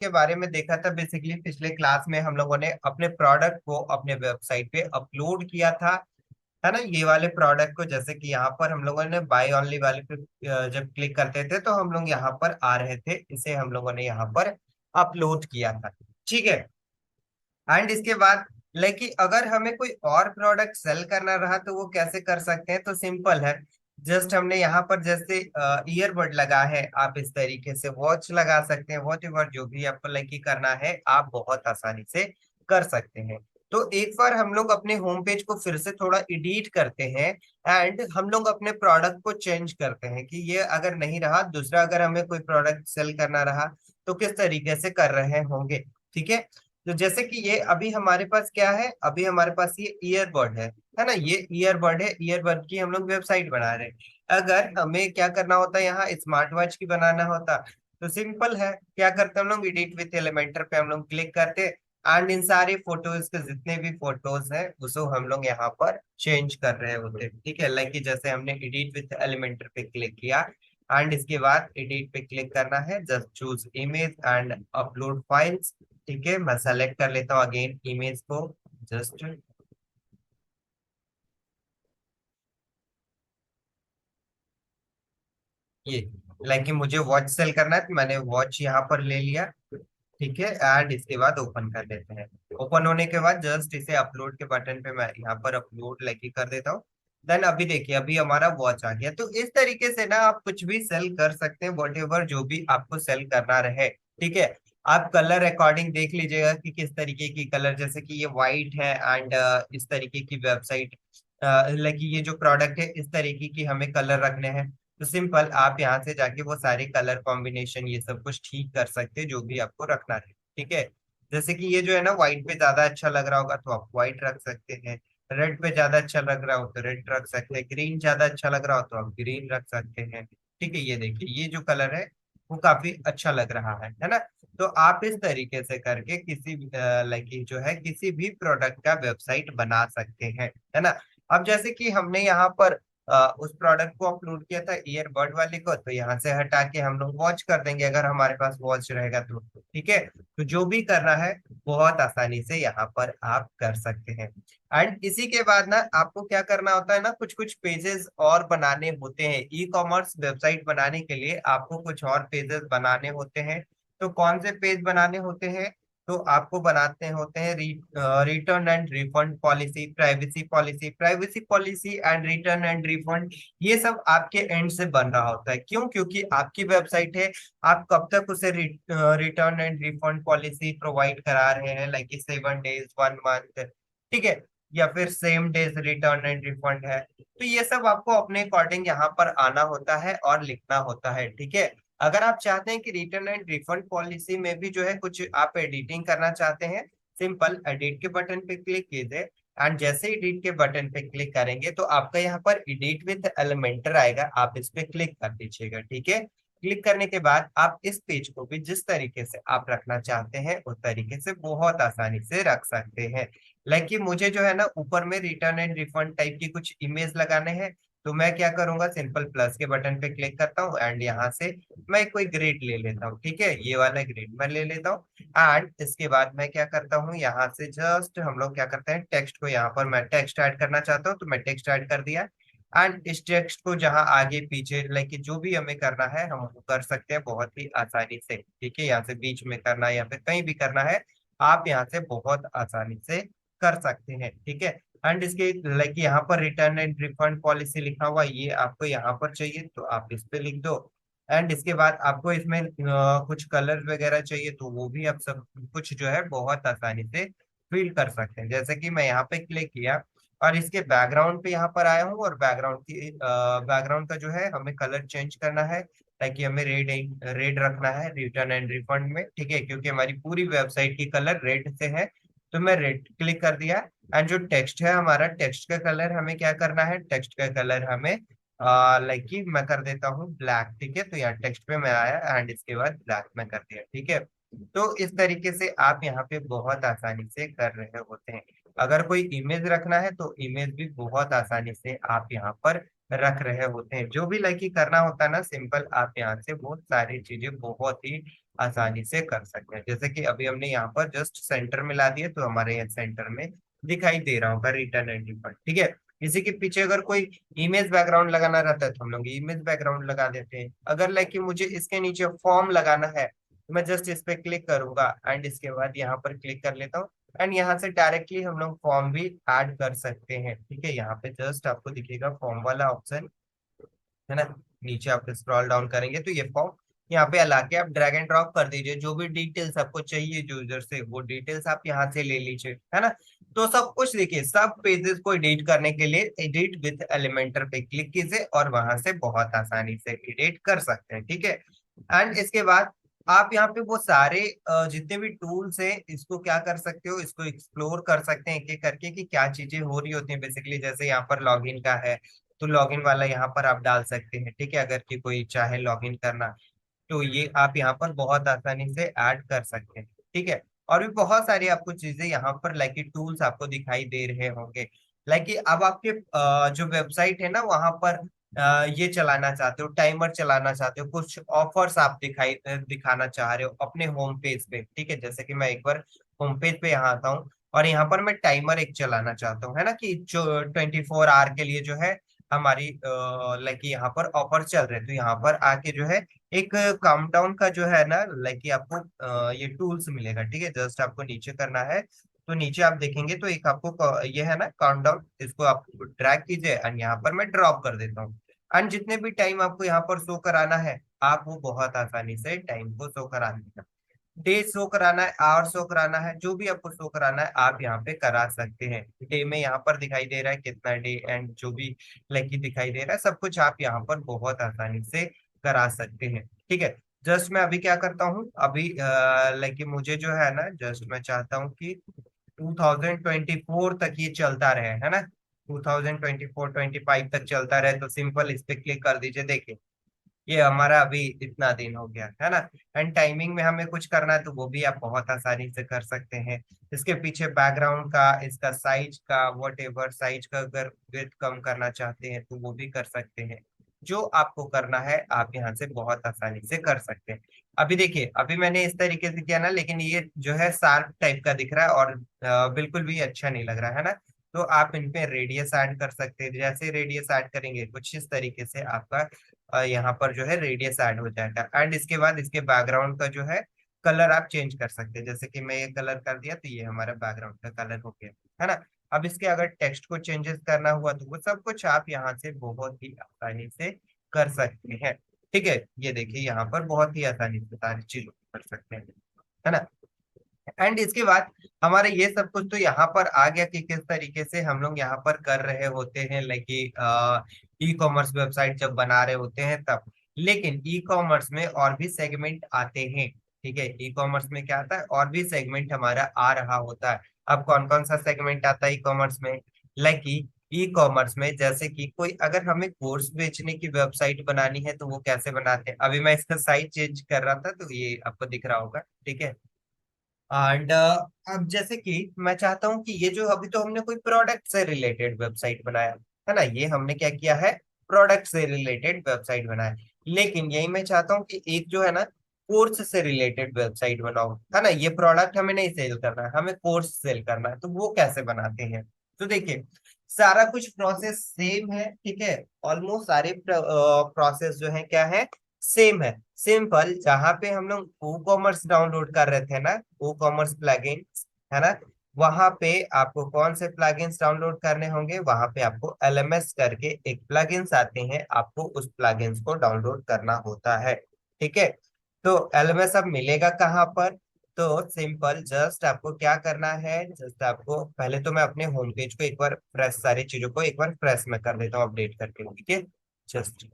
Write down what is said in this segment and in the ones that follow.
के बारे में देखा था। बेसिकली पिछले क्लास में हम लोगों ने अपने प्रोडक्ट को अपने वेबसाइट पे अपलोड किया था, है ना। ये वाले प्रोडक्ट को जैसे कि यहाँ पर हम लोगों ने बाय ऑनली वाले पे जब क्लिक करते थे तो हम लोग यहाँ पर आ रहे थे, इसे हम लोगों ने यहाँ पर अपलोड किया था। ठीक है। एंड इसके बाद लेकिन अगर हमें कोई और प्रोडक्ट सेल करना रहा तो वो कैसे कर सकते हैं, तो सिंपल है। जस्ट हमने यहाँ पर जैसे ईयरबड लगा है, आप इस तरीके से वॉच लगा सकते हैं। वॉट एवर जो भी आपको लाइक करना है आप बहुत आसानी से कर सकते हैं। तो एक बार हम लोग अपने होम पेज को फिर से थोड़ा एडिट करते हैं एंड हम लोग अपने प्रोडक्ट को चेंज करते हैं कि ये अगर नहीं रहा, दूसरा अगर हमें कोई प्रोडक्ट सेल करना रहा तो किस तरीके से कर रहे होंगे। ठीक है। तो जैसे कि ये अभी हमारे पास क्या है, अभी हमारे पास ये ईयरबड है ना। ये ईयरबड है, ईयरबड की हम लोग वेबसाइट बना रहे हैं। अगर हमें क्या करना होता है, यहाँ स्मार्ट वॉच की बनाना होता तो सिंपल है, क्या करते हैं हम लोग, एडिट विथ एलिमेंटर पे हम लोग क्लिक करते एंड इन सारे फोटोज के जितने भी फोटोज हैं उसको हम लोग यहाँ पर चेंज कर रहे होते हैं। ठीक है, लाइक जैसे हमने एडिट विथ एलिमेंटर पे क्लिक किया एंड इसके बाद एडिट पे क्लिक करना है, just choose image and upload files. ठीक है, मैं सेलेक्ट कर लेता हूँ अगेन इमेज को। जस्ट ये लाइक मुझे वॉच सेल करना है तो मैंने वॉच यहाँ पर ले लिया। ठीक है, एंड इसके बाद ओपन कर लेते हैं। ओपन होने के बाद जस्ट इसे अपलोड के बटन पे मैं यहाँ पर अपलोड लाइक कर देता हूँ। देन अभी देखिए अभी हमारा वॉच आ गया। तो इस तरीके से ना आप कुछ भी सेल कर सकते हैं, वॉट एवर जो भी आपको सेल करना रहे। ठीक है। आप कलर अकॉर्डिंग देख लीजिएगा कि किस तरीके की कलर, जैसे कि ये व्हाइट है एंड इस तरीके की वेबसाइट लाइक ये जो प्रोडक्ट है इस तरीके की हमें कलर रखने हैं। तो सिंपल आप यहाँ से जाके वो सारे कलर कॉम्बिनेशन ये सब कुछ ठीक कर सकते हैं जो भी आपको रखना है। ठीक है। जैसे कि ये जो है ना व्हाइट पे ज्यादा अच्छा लग रहा होगा तो आप व्हाइट रख सकते हैं, रेड पे ज्यादा अच्छा लग रहा हो तो रेड रख सकते हैं, ग्रीन ज्यादा अच्छा लग रहा हो तो आप ग्रीन रख सकते हैं। ठीक है, ये देखिए ये जो कलर है वो काफी अच्छा लग रहा है ना। तो आप इस तरीके से करके किसी लाइक जो है किसी भी प्रोडक्ट का वेबसाइट बना सकते हैं, है ना। अब जैसे कि हमने यहाँ पर उस प्रोडक्ट को अपलोड किया था ईयरबड वाले को, तो यहाँ से हटा के हम लोग वॉच कर देंगे अगर हमारे पास वॉच रहेगा तो। ठीक है। तो जो भी करना है बहुत आसानी से यहाँ पर आप कर सकते हैं। एंड इसी के बाद ना आपको क्या करना होता है ना, कुछ कुछ पेजेस और बनाने होते हैं। ई कॉमर्स वेबसाइट बनाने के लिए आपको कुछ और पेजेस बनाने होते हैं। तो कौन से पेज बनाने होते हैं, तो आपको बनाते होते हैं return and refund policy, privacy policy and return and refund. ये सब आपके एंड से बन रहा होता है। क्यों? क्योंकि आपकी वेबसाइट है, आप कब तक उसे return and refund policy provide करा रहे हैं, लाइक 7 डेज, 1 मंथ। ठीक है, या फिर same days return and refund है। तो ये सब आपको अपने अकॉर्डिंग यहाँ पर आना होता है और लिखना होता है। ठीक है। अगर आप चाहते हैं कि रिटर्न एंड रिफंड पॉलिसी में भी जो है कुछ आप एडिटिंग करना चाहते हैं, सिंपल एडिट के बटन पे क्लिक कीजिए एंड जैसे एडिट के बटन पे क्लिक करेंगे तो आपका यहाँ पर एडिट विद एलिमेंटर आएगा, आप इस पे क्लिक कर दीजिएगा। ठीक है। क्लिक करने के बाद आप इस पेज को भी जिस तरीके से आप रखना चाहते हैं उस तरीके से बहुत आसानी से रख सकते हैं। लाइक कि मुझे जो है ना ऊपर में रिटर्न एंड रिफंड टाइप की कुछ इमेज लगाने हैं, तो मैं क्या करूंगा, सिंपल प्लस के बटन पे क्लिक करता हूँ एंड यहाँ से मैं कोई ग्रिड ले लेता हूँ। ठीक है, ये वाला ग्रिड मैं ले लेता हूँ एंड इसके बाद मैं क्या करता हूँ, यहाँ से जस्ट हम लोग क्या करते हैं, टेक्स्ट को यहाँ पर मैं टेक्स्ट ऐड करना चाहता हूँ तो मैं टेक्स्ट ऐड कर दिया। एंड इस टेक्स्ट को जहाँ आगे पीछे लाइक जो भी हमें करना है हम वो कर सकते हैं बहुत ही आसानी से। ठीक है, यहाँ से बीच में करना है या फिर कहीं भी करना है आप यहाँ से बहुत आसानी से कर सकते हैं। ठीक है। एंड इसके लाइक यहाँ पर रिटर्न एंड रिफंड पॉलिसी लिखा हुआ है, ये आपको यहाँ पर चाहिए तो आप इस पे लिख दो। एंड इसके बाद आपको इसमें कुछ कलर वगैरह चाहिए तो वो भी आप सब कुछ जो है बहुत आसानी से फिल कर सकते हैं। जैसे कि मैं यहाँ पे क्लिक किया और इसके बैकग्राउंड पे यहाँ पर आया हूँ और बैकग्राउंड का जो है हमें कलर चेंज करना है, ताकि हमें रेड रेड रखना है रिटर्न एंड रिफंड में। ठीक है, क्योंकि हमारी पूरी वेबसाइट की कलर रेड से है तो मैं रेड क्लिक कर दिया। एंड जो टेक्स्ट है हमारा, टेक्स्ट का कलर हमें क्या करना है, टेक्स्ट का कलर हमें लाइक कि मैं कर देता हूँ ब्लैक। ठीक है, तो यहाँ टेक्स्ट पे मैं आया एंड इसके बाद ब्लैक में कर दिया। ठीक है। तो इस तरीके से आप यहाँ पे बहुत आसानी से कर रहे होते हैं। अगर कोई इमेज रखना है तो इमेज भी बहुत आसानी से आप यहाँ पर रख रहे होते हैं। जो भी लाइक करना होता है ना, सिंपल आप यहाँ से बहुत सारी चीजें बहुत ही आसानी से कर सकते हैं। जैसे कि अभी हमने यहाँ पर जस्ट सेंटर में ला दिया, तो हमारे यहाँ सेंटर में दिखाई दे रहा होगा रिटर्न एंड डिफॉल्ट। ठीक है, इसी के पीछे अगर कोई इमेज बैकग्राउंड लगाना रहता है तो हम लोग इमेज बैकग्राउंड लगा देते हैं। अगर लाइक कि मुझे इसके नीचे फॉर्म लगाना है तो मैं जस्ट इस पे क्लिक करूंगा एंड इसके बाद यहाँ पर क्लिक कर लेता हूँ, एंड यहाँ से डायरेक्टली हम लोग फॉर्म भी ऐड कर सकते हैं। ठीक है, यहाँ पे जस्ट आपको दिखेगा फॉर्म वाला ऑप्शन, है ना। नीचे आप स्क्रॉल डाउन करेंगे तो ये फॉर्म यहाँ पे ला के आप ड्रैग एंड ड्रॉप कर दीजिए। जो भी डिटेल्स आपको चाहिए यूजर से वो डिटेल्स आप यहाँ से ले लीजिए, है ना। तो सब कुछ देखिए, सब पेजेस को एडिट करने के लिए एडिट विथ एलिमेंटर पे क्लिक कीजिए और वहां से बहुत आसानी से एडिट कर सकते हैं। ठीक है, एंड इसके बाद आप यहाँ पे वो सारे जितने भी टूल्स हैं इसको क्या कर सकते हो, इसको एक्सप्लोर कर सकते हैं एक एक करके कि क्या चीजें हो रही होती हैं बेसिकली। जैसे यहाँ पर लॉगिन का है तो लॉगिन वाला यहाँ पर आप डाल सकते हैं। ठीक है, अगर कि कोई चाहे लॉगिन करना तो ये आप यहाँ पर बहुत आसानी से ऐड कर सकते हैं। ठीक है, और भी बहुत सारी आपको चीजें यहाँ पर लाइक टूल्स आपको दिखाई दे रहे होंगे। लाइक अब आपके जो वेबसाइट है ना वहां पर ये चलाना चाहते हो, टाइमर चलाना चाहते हो, कुछ ऑफर्स आप दिखाना चाह रहे हो अपने होम पेज पे। ठीक है, जैसे कि मैं एक बार होम पेज पे यहाँ आता हूँ और यहाँ पर मैं टाइमर एक चलाना चाहता हूँ, है ना, कि जो 24 आवर के लिए जो है हमारी लाइक यहाँ पर ऑफर चल रहे हैं। तो यहाँ पर आके जो है एक काउंटडाउन का जो है ना लाइक आपको ये टूल्स मिलेगा। ठीक है, जस्ट आपको नीचे करना है तो नीचे आप देखेंगे तो एक आपको ये है ना काउंटडाउन, इसको आप ड्रैग कीजिए एंड यहाँ पर मैं ड्रॉप कर देता हूँ। एंड जितने भी टाइम आपको यहाँ पर शो कराना है आप वो बहुत आसानी से टाइम को शो करा देगा। डे शो कराना है, आवर शो कराना है, जो भी आपको शो कराना है आप यहाँ पे करा सकते हैं। डे में यहाँ पर दिखाई दे रहा है कितना डे एंड जो भी लाइक दिखाई दे रहा है सब कुछ आप यहाँ पर बहुत आसानी से करा सकते हैं। ठीक है, जस्ट मैं अभी क्या करता हूँ, अभी लाइक मुझे जो है ना जस्ट मैं चाहता हूँ कि 2024 तक ये चलता रहे, है ना। 2024-25 तक चलता रहे तो सिंपल इस पे क्लिक कर दीजिए। देखिए ये हमारा अभी इतना दिन हो गया, है ना। एंड टाइमिंग में हमें कुछ करना है तो वो भी आप बहुत आसानी से कर सकते हैं। इसके पीछे बैकग्राउंड का, इसका साइज का, वट एवर साइज का अगर विड्थ कम करना चाहते हैं तो वो भी कर सकते हैं। जो आपको करना है आप यहाँ से बहुत आसानी से कर सकते हैं। अभी देखिए अभी मैंने इस तरीके से किया ना, लेकिन ये जो है शार्प टाइप का दिख रहा है और बिल्कुल भी अच्छा नहीं लग रहा है ना। तो आप इन पे रेडियस ऐड कर सकते हैं। जैसे रेडियस ऐड करेंगे कुछ इस तरीके से आपका यहाँ पर जो है रेडियस ऐड हो जाएगा। एंड इसके बाद इसके बैकग्राउंड का जो है कलर आप चेंज कर सकते हैं। जैसे कि मैं ये कलर कर दिया तो ये हमारा बैकग्राउंड का कलर हो गया, है ना। अब इसके अगर टेक्स्ट को चेंजेस करना हुआ तो वो सब कुछ आप यहाँ से बहुत ही आसानी से कर सकते हैं। ठीक है, ये देखिए यहाँ पर बहुत ही आसानी से सारी चीजों को कर सकते हैं, है ना। एंड इसके बाद हमारे ये सब कुछ तो यहाँ पर आ गया कि किस तरीके से हम लोग यहाँ पर कर रहे होते हैं लाइक ई कॉमर्स वेबसाइट जब बना रहे होते हैं तब। लेकिन ई कॉमर्स में और भी सेगमेंट आते हैं। ठीक है, ई कॉमर्स में क्या आता है, और भी सेगमेंट हमारा आ रहा होता है। अब कौन कौन सा सेगमेंट आता है ई कॉमर्स में, लाइक ई कॉमर्स में जैसे कि कोई अगर हमें कोर्स बेचने की वेबसाइट बनानी है तो वो कैसे बनाते हैं। अभी मैं इसका साइज चेंज कर रहा था तो ये आपको दिख रहा होगा। ठीक है, एंड अब जैसे कि मैं चाहता हूँ कि ये जो अभी तो हमने कोई प्रोडक्ट से रिलेटेड वेबसाइट बनाया, है ना, ये हमने क्या किया है, प्रोडक्ट से रिलेटेड वेबसाइट बनाया। लेकिन यही मैं चाहता हूँ कि एक जो है ना कोर्स से रिलेटेड वेबसाइट बनाओ, है ना। ये प्रोडक्ट हमें नहीं सेल करना है, हमें कोर्स सेल करना है। तो वो कैसे बनाते हैं, तो देखिए सारा कुछ प्रोसेस सेम है। ठीक है, ऑलमोस्ट सारे प्रोसेस जो है क्या है, सेम है। सिंपल, जहां पे हम लोग वो कॉमर्स डाउनलोड कर रहे थे ना, वो कॉमर्स प्लगइन, है ना, वहां पे आपको कौन से प्लगइन्स डाउनलोड करने होंगे, वहां पे आपको एलएमएस करके एक प्लगइन्स आते हैं, आपको उस प्लगइन्स को डाउनलोड करना होता है। ठीक है, तो एलएमएस अब मिलेगा कहाँ पर, तो सिंपल जस्ट आपको क्या करना है, जस्ट आपको पहले तो मैं अपने होम पेज को एक बार फ्रेश, सारी चीजों को एक बार फ्रेश में कर देता हूँ अपडेट करके। ठीक है, जस्ट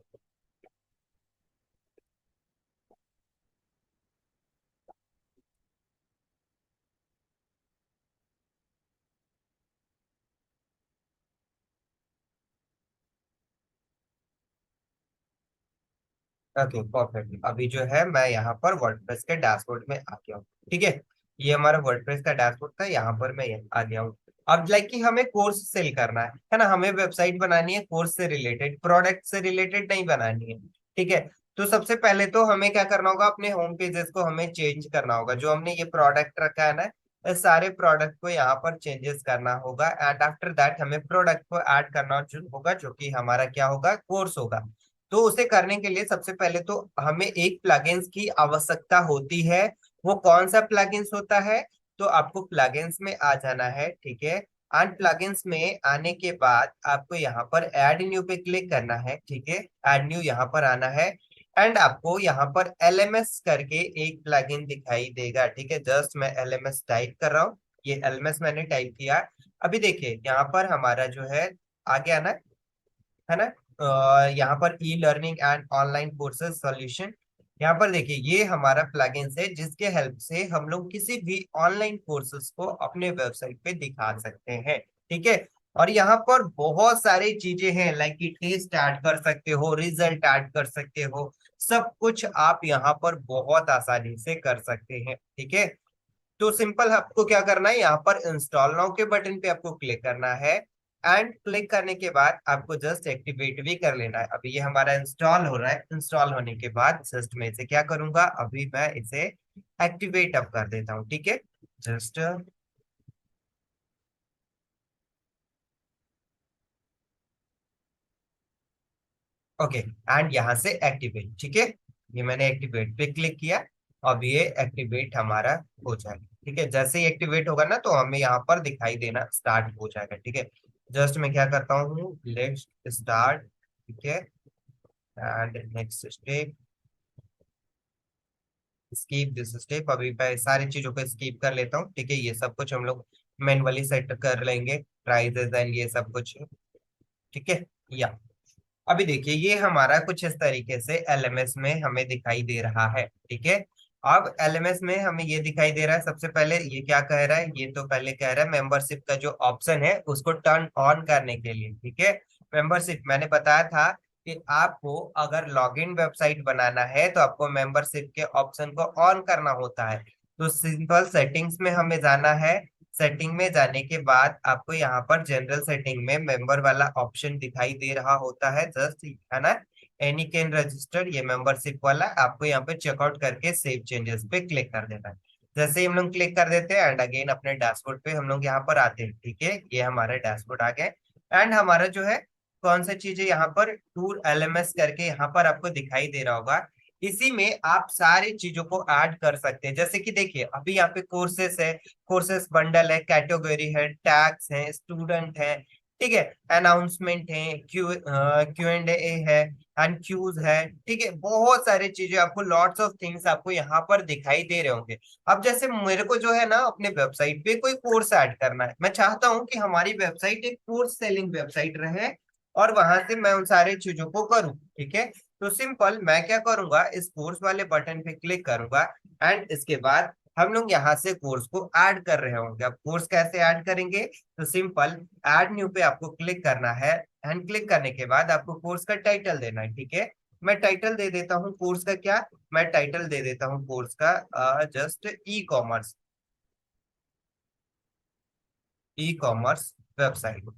ओके परफेक्ट। अभी जो है मैं यहाँ पर वर्डप्रेस के डैशबोर्ड में आ गया हूँ। ठीक है, ये हमारा वर्डप्रेस का डैशबोर्ड था, यहाँ पर मैं आ गया हूँ। अब लाइक कि हमें कोर्स सेल करना है ना, हमें वेबसाइट बनानी है कोर्स से रिलेटेड, प्रोडक्ट से रिलेटेड नहीं बनानी है। ठीक है, तो सबसे पहले तो हमें क्या करना होगा, अपने होम पेजेस को हमें चेंज करना होगा। जो हमने ये प्रोडक्ट रखा है ना, इस सारे प्रोडक्ट को यहाँ पर चेंजेस करना होगा। एंड आफ्टर दैट हमें प्रोडक्ट को ऐड करना होगा, जो कि हमारा क्या होगा, कोर्स होगा। तो उसे करने के लिए सबसे पहले तो हमें एक प्लगइन्स की आवश्यकता होती है। वो कौन सा प्लगइन्स होता है, तो आपको प्लगइन्स में आ जाना है, ठीक है। एंड प्लगइन्स में आने के बाद आपको यहाँ पर ऐड न्यू पे क्लिक करना है, ठीक है। ऐड न्यू यहाँ पर आना है। एंड आपको यहाँ पर एलएमएस करके एक प्लगइन दिखाई देगा, ठीक है। जस्ट मैं एलएमएस टाइप कर रहा हूँ, ये एलएमएस मैंने टाइप किया। अभी देखिए यहाँ पर हमारा जो है आ गया ना, है ना। यहाँ पर e learning and online courses solution, यहाँ पर देखिए ये हमारा प्लगइन है, जिसके हेल्प से हम लोग किसी भी ऑनलाइन कोर्सेज को अपने वेबसाइट पे दिखा सकते हैं, ठीक है। और यहाँ पर बहुत सारी चीजें हैं, लाइक कि टेस्ट ऐड कर सकते हो, रिजल्ट ऐड कर सकते हो, सब कुछ आप यहाँ पर बहुत आसानी से कर सकते हैं, ठीक है। तो सिंपल आपको क्या करना है, यहाँ पर इंस्टॉल नाउ के बटन पे आपको क्लिक करना है। एंड क्लिक करने के बाद आपको जस्ट एक्टिवेट भी कर लेना है। अभी ये हमारा इंस्टॉल हो रहा है। इंस्टॉल होने के बाद जस्ट मैं इसे क्या करूंगा, अभी मैं इसे एक्टिवेट अप कर देता हूँ, ठीक है। जस्ट ओके, एंड यहाँ से एक्टिवेट, ठीक है। ये मैंने एक्टिवेट पे क्लिक किया। अब ये एक्टिवेट हमारा हो जाएगा, ठीक है। जैसे ही एक्टिवेट होगा ना, तो हमें यहाँ पर दिखाई देना स्टार्ट हो जाएगा, ठीक है। जस्ट मैं क्या करता हूँ, लेट्स स्टार्ट, ठीक है। And next step, skip this step. अभी मैं सारी चीजों को स्कीप कर लेता हूँ, ठीक है। ये सब कुछ हम लोग मैनुअली सेट कर लेंगे, प्राइजेस एंड ये सब कुछ, ठीक है। या अभी देखिए ये हमारा कुछ इस तरीके से एलएमएस में हमें दिखाई दे रहा है, ठीक है। अब एलएमएस में हमें ये दिखाई दे रहा है, सबसे पहले ये क्या कह रहा है, ये तो पहले कह रहा है मेंबरशिप का जो ऑप्शन है उसको टर्न ऑन करने के लिए, ठीक है। मेंबरशिप मैंने बताया था कि आपको अगर लॉगिन वेबसाइट बनाना है तो आपको मेंबरशिप के ऑप्शन को ऑन करना होता है। तो सिंपल सेटिंग्स में हमें जाना है। सेटिंग में जाने के बाद आपको यहाँ पर जनरल सेटिंग में मेंबर वाला ऑप्शन दिखाई दे रहा होता है, जस्ट है ना। एनी कैन रजिस्टर, ये मेंबरशिप वाला आपको यहाँ पे चेकआउट करके सेव चेंजेस पे क्लिक कर देना है। जैसे ही हम लोग क्लिक कर देते हैं एंड अगेन अपने डैशबोर्ड पे हम लोग यहाँ पर आते हैं, ठीक है। ये हमारा डैशबोर्ड आ गया। एंड हमारा जो है कौन सा चीज है, यहाँ पर टूर एलएमएस करके यहाँ पर आपको दिखाई दे रहा होगा। इसी में आप सारी चीजों को ऐड कर सकते हैं। जैसे कि देखिए अभी यहाँ पे कोर्सेस है, कोर्सेस बंडल है, कैटेगरी है, टैग्स है, स्टूडेंट है, ठीक है। अनाउंसमेंट है, क्यू एंड ए है, एंड क्यूज है, ठीक है। बहुत सारी चीजें आपको, लॉट्स ऑफ थिंग्स आपको यहाँ पर दिखाई दे रहे होंगे। अब जैसे मेरे को जो है ना अपने वेबसाइट पे कोई कोर्स ऐड करना है, मैं चाहता हूँ कि हमारी वेबसाइट एक कोर्स सेलिंग वेबसाइट रहे और वहां से मैं उन सारी चीजों को करूँ, ठीक है। तो सिंपल मैं क्या करूंगा, इस कोर्स वाले बटन पे क्लिक करूंगा। एंड इसके बाद हम लोग यहाँ से कोर्स को ऐड कर रहे होंगे। अब कोर्स कैसे ऐड करेंगे, तो सिंपल ऐड न्यू पे आपको क्लिक करना है। एंड क्लिक करने के बाद आपको कोर्स का टाइटल देना है, ठीक है। मैं टाइटल दे देता हूँ कोर्स का, क्या, मैं टाइटल दे देता हूँ कोर्स का just e commerce, e commerce website,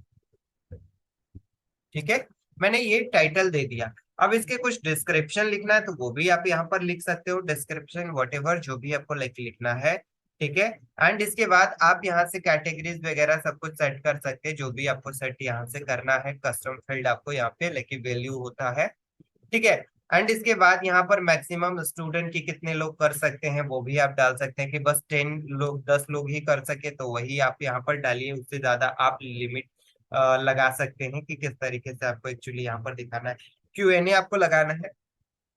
ठीक है। मैंने ये टाइटल दे दिया। अब इसके कुछ डिस्क्रिप्शन लिखना है तो वो भी आप यहाँ पर लिख सकते हो, डिस्क्रिप्शन वट एवर जो भी आपको लिखना है, ठीक है। एंड इसके बाद आप यहाँ से कैटेगरीज वगैरह सब कुछ सेट कर सकते हैं, जो भी आपको सेट यहाँ से करना है। कस्टम फील्ड आपको यहाँ पे लेके वैल्यू होता है, ठीक है। एंड इसके बाद यहाँ पर मैक्सिमम स्टूडेंट की कितने लोग कर सकते हैं वो भी आप डाल सकते हैं, कि बस 10 लोग 10 लोग ही कर सके तो वही आप यहाँ पर डालिए, उससे ज्यादा आप लिमिट लगा सकते हैं कि किस तरीके से आपको एक्चुअली यहाँ पर दिखाना है। क्यूएनए आपको लगाना है,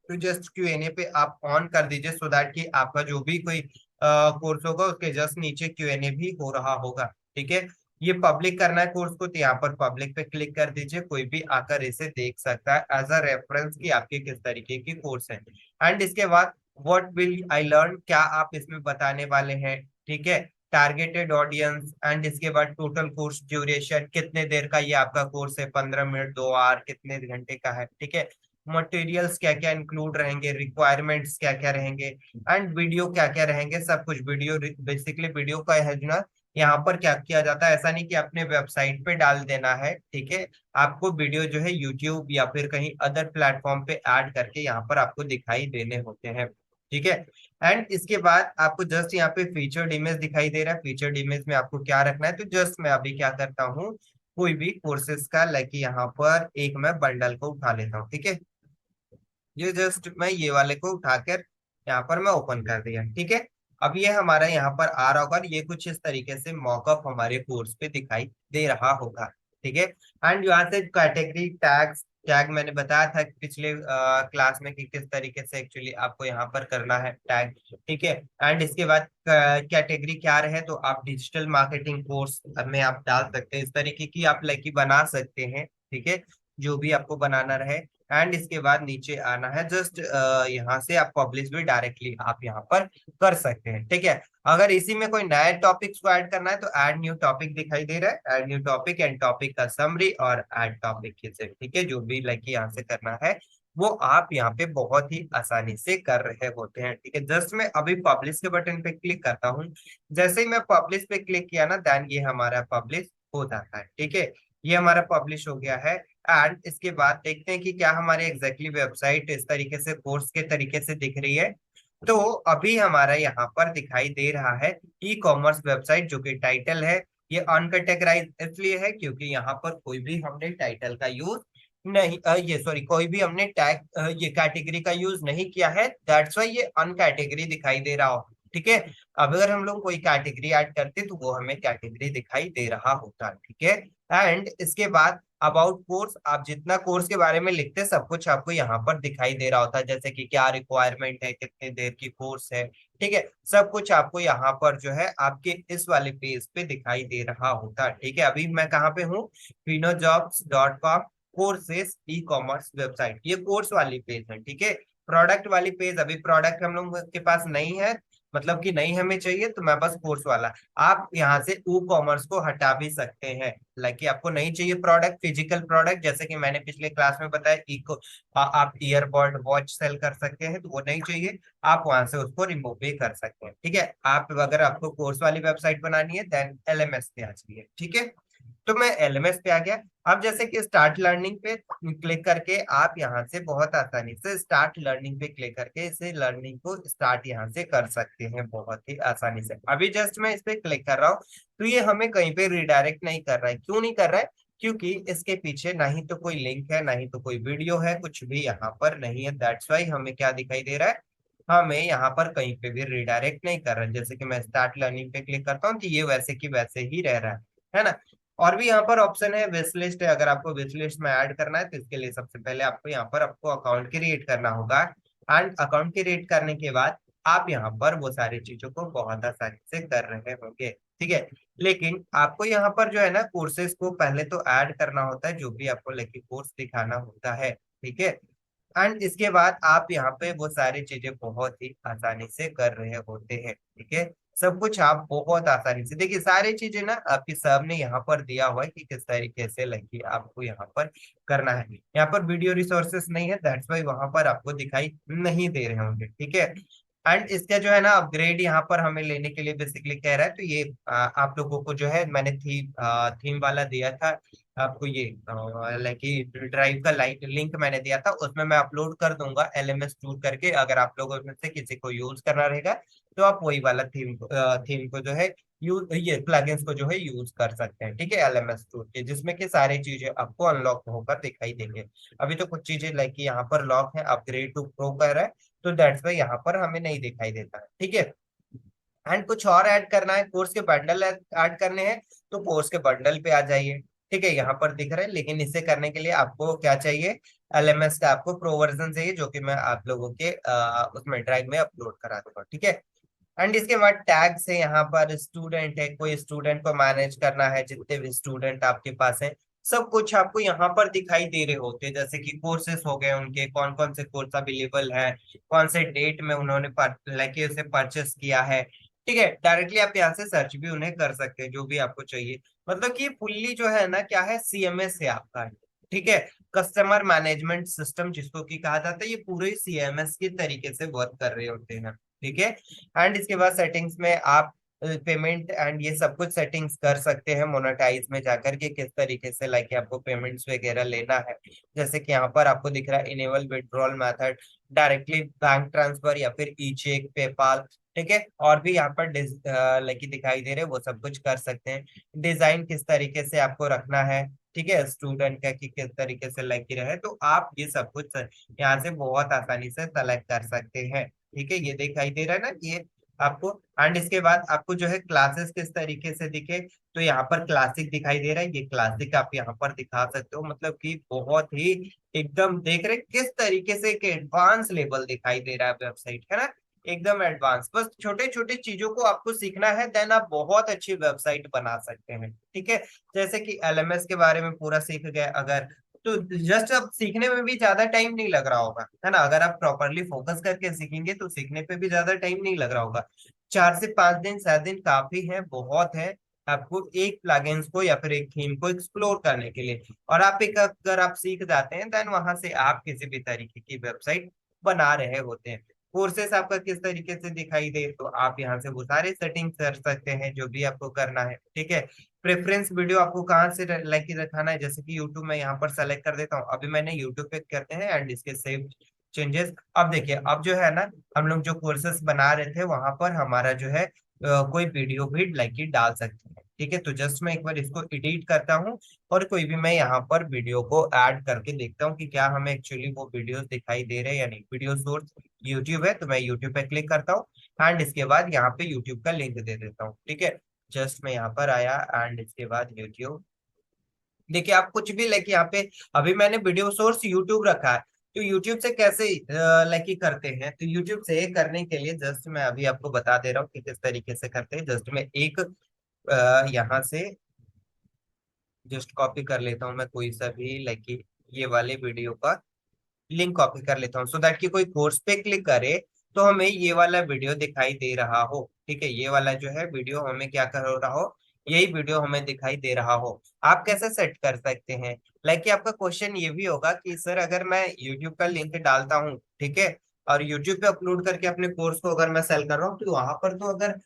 तो जस्ट क्यूएनए पे आप ऑन कर दीजिए, सो दैट कि आपका जो भी कोई कोर्स होगा उसके जस्ट नीचे क्यूएनए भी हो रहा होगा, ठीक है। ये पब्लिक करना है कोर्स को, तो यहाँ पर पब्लिक पे क्लिक कर दीजिए, कोई भी आकर इसे देख सकता है एज अ रेफरेंस कि आपके किस तरीके की कोर्स है। एंड इसके बाद व्हाट विल आई लर्न, क्या आप इसमें बताने वाले हैं, ठीक है। टारगेटेड ऑडियंस, एंड इसके बाद टोटल कोर्स ड्यूरेशन, कितने देर का ये आपका कोर्स है, 15 मिनट, 2 आवर, कितने घंटे का है, ठीक है। मटेरियल्स क्या क्या इंक्लूड रहेंगे, रिक्वायरमेंट्स क्या क्या रहेंगे, एंड वीडियो क्या क्या रहेंगे, सब कुछ वीडियो, बेसिकली वीडियो का है ना, यहाँ पर क्या किया जाता है, ऐसा नहीं कि अपने वेबसाइट पे डाल देना है, ठीक है। आपको वीडियो जो है यूट्यूब या फिर कहीं अदर प्लेटफॉर्म पे ऐड करके यहाँ पर आपको दिखाई देने होते हैं, ठीक है। एंड इसके बाद आपको जस्ट यहाँ पे फीचर्ड इमेज दिखाई दे रहा है। फीचर्ड इमेज में आपको क्या रखना है, तो जस्ट मैं अभी क्या करता हूँ, कोई भी कोर्सेज का लाइक यहाँ पर एक मैं बंडल को उठा लेता हूँ, ठीक है। ये जस्ट मैं ये वाले को उठाकर यहाँ पर मैं ओपन कर दिया, ठीक है। अब ये हमारा यहाँ पर आ रहा होगा और ये कुछ इस तरीके से मॉकअप हमारे कोर्स पे दिखाई दे रहा होगा, ठीक है। एंड यहाँ से कैटेगरी टैग्स, टैग मैंने बताया था पिछले क्लास में कि किस तरीके से एक्चुअली आपको यहाँ पर करना है टैग, ठीक है। एंड इसके बाद कैटेगरी क्या रहे, तो आप डिजिटल मार्केटिंग कोर्स में आप डाल सकते हैं, इस तरीके की आप लाइक बना सकते हैं, ठीक है, जो भी आपको बनाना रहे। एंड इसके बाद नीचे आना है, जस्ट यहाँ से आप पब्लिश भी डायरेक्टली आप यहाँ पर कर सकते हैं, ठीक है। अगर इसी में कोई नए टॉपिक्स को ऐड करना है तो ऐड न्यू टॉपिक दिखाई दे रहा है, add new topic and topic का समरी और ऐड टॉपिक से, ठीक है, जो भी लाइक यहाँ से करना है वो आप यहाँ पे बहुत ही आसानी से कर रहे होते हैं, ठीक है। जस्ट मैं अभी पब्लिश के बटन पे क्लिक करता हूँ, जैसे ही मैं पब्लिश पे क्लिक किया ना, देन ये हमारा पब्लिश हो जाता है, ठीक है। ये हमारा पब्लिश हो गया है। एंड इसके बाद देखते हैं कि क्या हमारी एग्जैक्टली वेबसाइट इस तरीके से कोर्स के तरीके से दिख रही है। तो अभी हमारा यहाँ पर दिखाई दे रहा है ई कॉमर्स वेबसाइट, जो कि टाइटल है। ये अनकैटेगराइज इसलिए है क्योंकि यहाँ पर कोई भी हमने टाइटल का यूज नहीं, ये सॉरी, कोई भी हमने टैग ये कैटेगरी का यूज नहीं किया है, दैट्स वाई ये अनकैटेगरी दिखाई दे रहा हो, ठीक है। अब अगर हम लोग कोई कैटेगरी ऐड करते तो वो हमें कैटेगरी दिखाई दे रहा होता, ठीक है। एंड इसके बाद अबाउट कोर्स, आप जितना कोर्स के बारे में लिखते हैं सब कुछ आपको यहाँ पर दिखाई दे रहा होता है, जैसे कि क्या रिक्वायरमेंट है, कितने देर की कोर्स है, ठीक है। सब कुछ आपको यहाँ पर जो है आपके इस वाले पेज पे दिखाई दे रहा होता है, ठीक है। अभी मैं कहाँ पे हूँ, finojobs.com courses e commerce website, ये कोर्स वाली पेज है, ठीक है। प्रोडक्ट वाली पेज, अभी प्रोडक्ट हम लोग के पास नहीं है, मतलब कि नहीं हमें चाहिए, तो मैं बस कोर्स वाला, आप यहाँ से ई कॉमर्स को हटा भी सकते हैं, लाइक कि आपको नहीं चाहिए प्रोडक्ट, फिजिकल प्रोडक्ट, जैसे कि मैंने पिछले क्लास में बताया इको, आप ईयरबड वॉच सेल कर सकते हैं, तो वो नहीं चाहिए, आप वहां से उसको रिमूव भी कर सकते हैं, ठीक है। आप अगर आपको कोर्स वाली वेबसाइट बनानी है देन एलएमएस पे आ जाइए, ठीक है। तो मैं एलएमएस पे आ गया। अब जैसे कि स्टार्ट लर्निंग पे क्लिक करके आप यहाँ से बहुत आसानी से स्टार्ट लर्निंग पे क्लिक करके इसे लर्निंग को स्टार्ट यहाँ से कर सकते हैं बहुत ही आसानी से। अभी जस्ट मैं इस पे क्लिक कर रहा हूँ तो ये हमें कहीं पे रिडायरेक्ट नहीं कर रहा है, क्यों नहीं कर रहा है, क्योंकि इसके पीछे ना ही तो कोई लिंक है, ना ही तो कोई वीडियो है, कुछ भी यहाँ पर नहीं है, दैट्स वाई हमें क्या दिखाई दे रहा है, हमें यहाँ पर कहीं पे भी रिडायरेक्ट नहीं कर रहा है। जैसे कि मैं स्टार्ट लर्निंग पे क्लिक करता हूँ तो ये वैसे की वैसे ही रह रहा है ना। और भी यहाँ पर ऑप्शन है, विश लिस्ट है, अगर आपको विश लिस्ट में ऐड करना है तो इसके लिए सबसे पहले आपको यहाँ पर आपको अकाउंट क्रिएट करना होगा। एंड अकाउंट क्रिएट करने के बाद आप यहाँ पर वो सारी चीजों को बहुत आसानी से कर रहे होंगे, ठीक है। लेकिन आपको यहाँ पर जो है ना कोर्सेज को पहले तो ऐड करना होता है, जो भी आपको लेके कोर्स दिखाना होता है, ठीक है। एंड इसके बाद आप यहाँ पे वो सारी चीजें बहुत ही आसानी से कर रहे होते हैं, ठीक है। सब कुछ आप बहुत आसानी से देखिए, सारी चीजें ना आपके सामने यहाँ पर दिया हुआ है कि किस तरीके से लगी आपको यहाँ पर करना है। यहाँ पर वीडियो रिसोर्सेस नहीं है, दैट्स वाई वहां पर आपको दिखाई नहीं दे रहे होंगे, ठीक है। एंड इसका जो है ना अपग्रेड यहाँ पर हमें लेने के लिए बेसिकली कह रहा है, तो ये आप लोगों को जो है मैंने थीम वाला दिया था आपको, ये लाइक ड्राइव का लिंक मैंने दिया था, उसमें मैं अपलोड कर दूंगा एलएमएस टूल करके, अगर आप लोगों में से किसी को यूज करना रहेगा तो आप वही वाला थीम को जो है यूज, ये प्लगइन्स को जो है यूज कर सकते हैं, ठीक है, एलएमएस टूल के, जिसमें कि सारी चीजें आपको अनलॉक होकर दिखाई देंगे। अभी तो कुछ चीजें लाइक यहाँ पर लॉक है, अपग्रेड टू प्रो कर रहा है, तो दैट्स वाई यहाँ पर हमें नहीं दिखाई देता है, ठीक है। एंड कुछ और ऐड करना है, कोर्स के बंडल ऐड करने हैं, तो कोर्स के बंडल पे आ जाइए, ठीक है, यहाँ पर दिख रहा है। लेकिन इसे करने के लिए आपको क्या चाहिए, एलएमएस का आपको प्रो वर्जन चाहिए, जो कि मैं आप लोगों के उसमें ड्राइव में अपलोड करा दूंगा, ठीक है। एंड इसके बाद टैग से यहाँ पर स्टूडेंट है, कोई स्टूडेंट को मैनेज करना है, जितने भी स्टूडेंट आपके पास है सब कुछ आपको यहाँ पर दिखाई दे रहे होते हैं, जैसे कि कोर्सेस हो गए उनके, कौन कौन से कोर्स अवेलेबल है, कौन से डेट में उन्होंने लाइक उसे परचेस किया है, ठीक है। डायरेक्टली आप यहाँ से सर्च भी उन्हें कर सकते हैं जो भी आपको चाहिए, मतलब कि फुल्ली जो है ना क्या है, सीएमएस है आपका, ठीक है, कस्टमर मैनेजमेंट सिस्टम जिसको कि कहा जाता है, ये पूरे सीएमएस के तरीके से वर्क कर रहे होते हैं, ठीक है। एंड इसके बाद सेटिंग्स में आप पेमेंट एंड ये सब कुछ सेटिंग्स कर सकते हैं मोनेटाइज में जाकर के किस तरीके से लाइक आपको पेमेंट्स वगैरह लेना है। जैसे कि यहाँ पर आपको दिख रहा है enable withdrawal method, directly bank transfer या फिर ई चेक, पेपाल, ठीक है। और भी यहाँ पर लाइक दिखाई दे रहे हैं, वो सब कुछ कर सकते हैं। डिजाइन किस तरीके से आपको रखना है, ठीक है, स्टूडेंट का कि किस तरीके से लाइक रहे, तो आप ये सब कुछ यहाँ से बहुत आसानी से सेलेक्ट कर सकते हैं। ठीक है, ये दिखाई दे रहा है ना ये आपको। एंड इसके बाद आपको जो है क्लासेस किस तरीके से दिखे, तो यहाँ पर क्लासिक दिखाई दे रहा है, ये क्लासिक आप यहाँ पर दिखा सकते हो, मतलब कि बहुत ही एकदम देख रहे किस तरीके से एक एडवांस लेवल दिखाई दे रहा है वेबसाइट, है ना, एकदम एडवांस। बस छोटे छोटे चीजों को आपको सीखना है, देन आप बहुत अच्छी वेबसाइट बना सकते हैं। ठीक है, जैसे कि एलएमएस के बारे में पूरा सीख गए अगर, तो जस्ट अब सीखने में भी ज्यादा टाइम नहीं लग रहा होगा, है ना, अगर आप प्रॉपरली फोकस करके सीखेंगे तो सीखने पे भी ज्यादा टाइम नहीं लग रहा होगा। 4 से 5 दिन 7 दिन काफी है, बहुत है आपको एक प्लगइन्स को या फिर एक थीम को एक्सप्लोर करने के लिए। और आप एक अगर आप सीख जाते हैं देन वहां से आप किसी भी तरीके की वेबसाइट बना रहे होते हैं। कोर्सेस आपका किस तरीके से दिखाई दे, तो आप यहाँ से वो सारे सेटिंग कर सकते हैं जो भी आपको करना है। ठीक है, प्रेफरेंस वीडियो आपको कहाँ से लाइक रखाना है, जैसे कि यूट्यूब में यहाँ पर सेलेक्ट कर देता हूँ, अभी मैंने यूट्यूब पे करते हैं एंड इसके सेव चेंजेस। अब देखिए, अब जो है ना, हम लोग जो कोर्सेस बना रहे थे वहां पर हमारा जो है कोई वीडियो भी लाइक डाल सकते हैं। ठीक है, तो जस्ट मैं एक बार इसको एडिट करता हूँ और कोई भी मैं यहाँ पर वीडियो को ऐड करके देखता हूँ कि क्या हमें एक्चुअली वो वीडियोस दिखाई दे रहे हैं या नहीं। वीडियो सोर्स यूट्यूब है तो मैं यूट्यूब पे क्लिक करता हूँ एंड इसके बाद यहाँ पे यूट्यूब का लिंक दे देता हूँ। ठीक है, जस्ट मैं यहाँ पर आया एंड इसके बाद यूट्यूब, देखिए आप कुछ भी लाइक यहाँ पे, अभी मैंने वीडियो सोर्स यूट्यूब रखा है, तो यूट्यूब से कैसे लाइक करते हैं, तो यूट्यूब से करने के लिए जस्ट मैं अभी आपको बता दे रहा हूँ कि किस तरीके से करते हैं। जस्ट मैं एक यहाँ से जस्ट कॉपी कर लेता हूँ मैं कोई सा भी लाइक ये वाले वीडियो का लिंक कॉपी कर लेता हूँ, सो दैट कि कोई कोर्स पे क्लिक करे तो हमें ये वाला वीडियो दिखाई दे रहा हो। ठीक है, ये वाला जो है वीडियो हमें क्या कर रहा हो, यही वीडियो हमें दिखाई दे रहा हो। आप कैसे सेट कर सकते हैं, लाइक आपका क्वेश्चन ये भी होगा कि सर अगर मैं यूट्यूब का लिंक डालता हूँ, ठीक है, और यूट्यूब पे अपलोड करके अपने कोर्स को अगर मैं सेल कर रहा हूँ, तो वहां पर तो अगर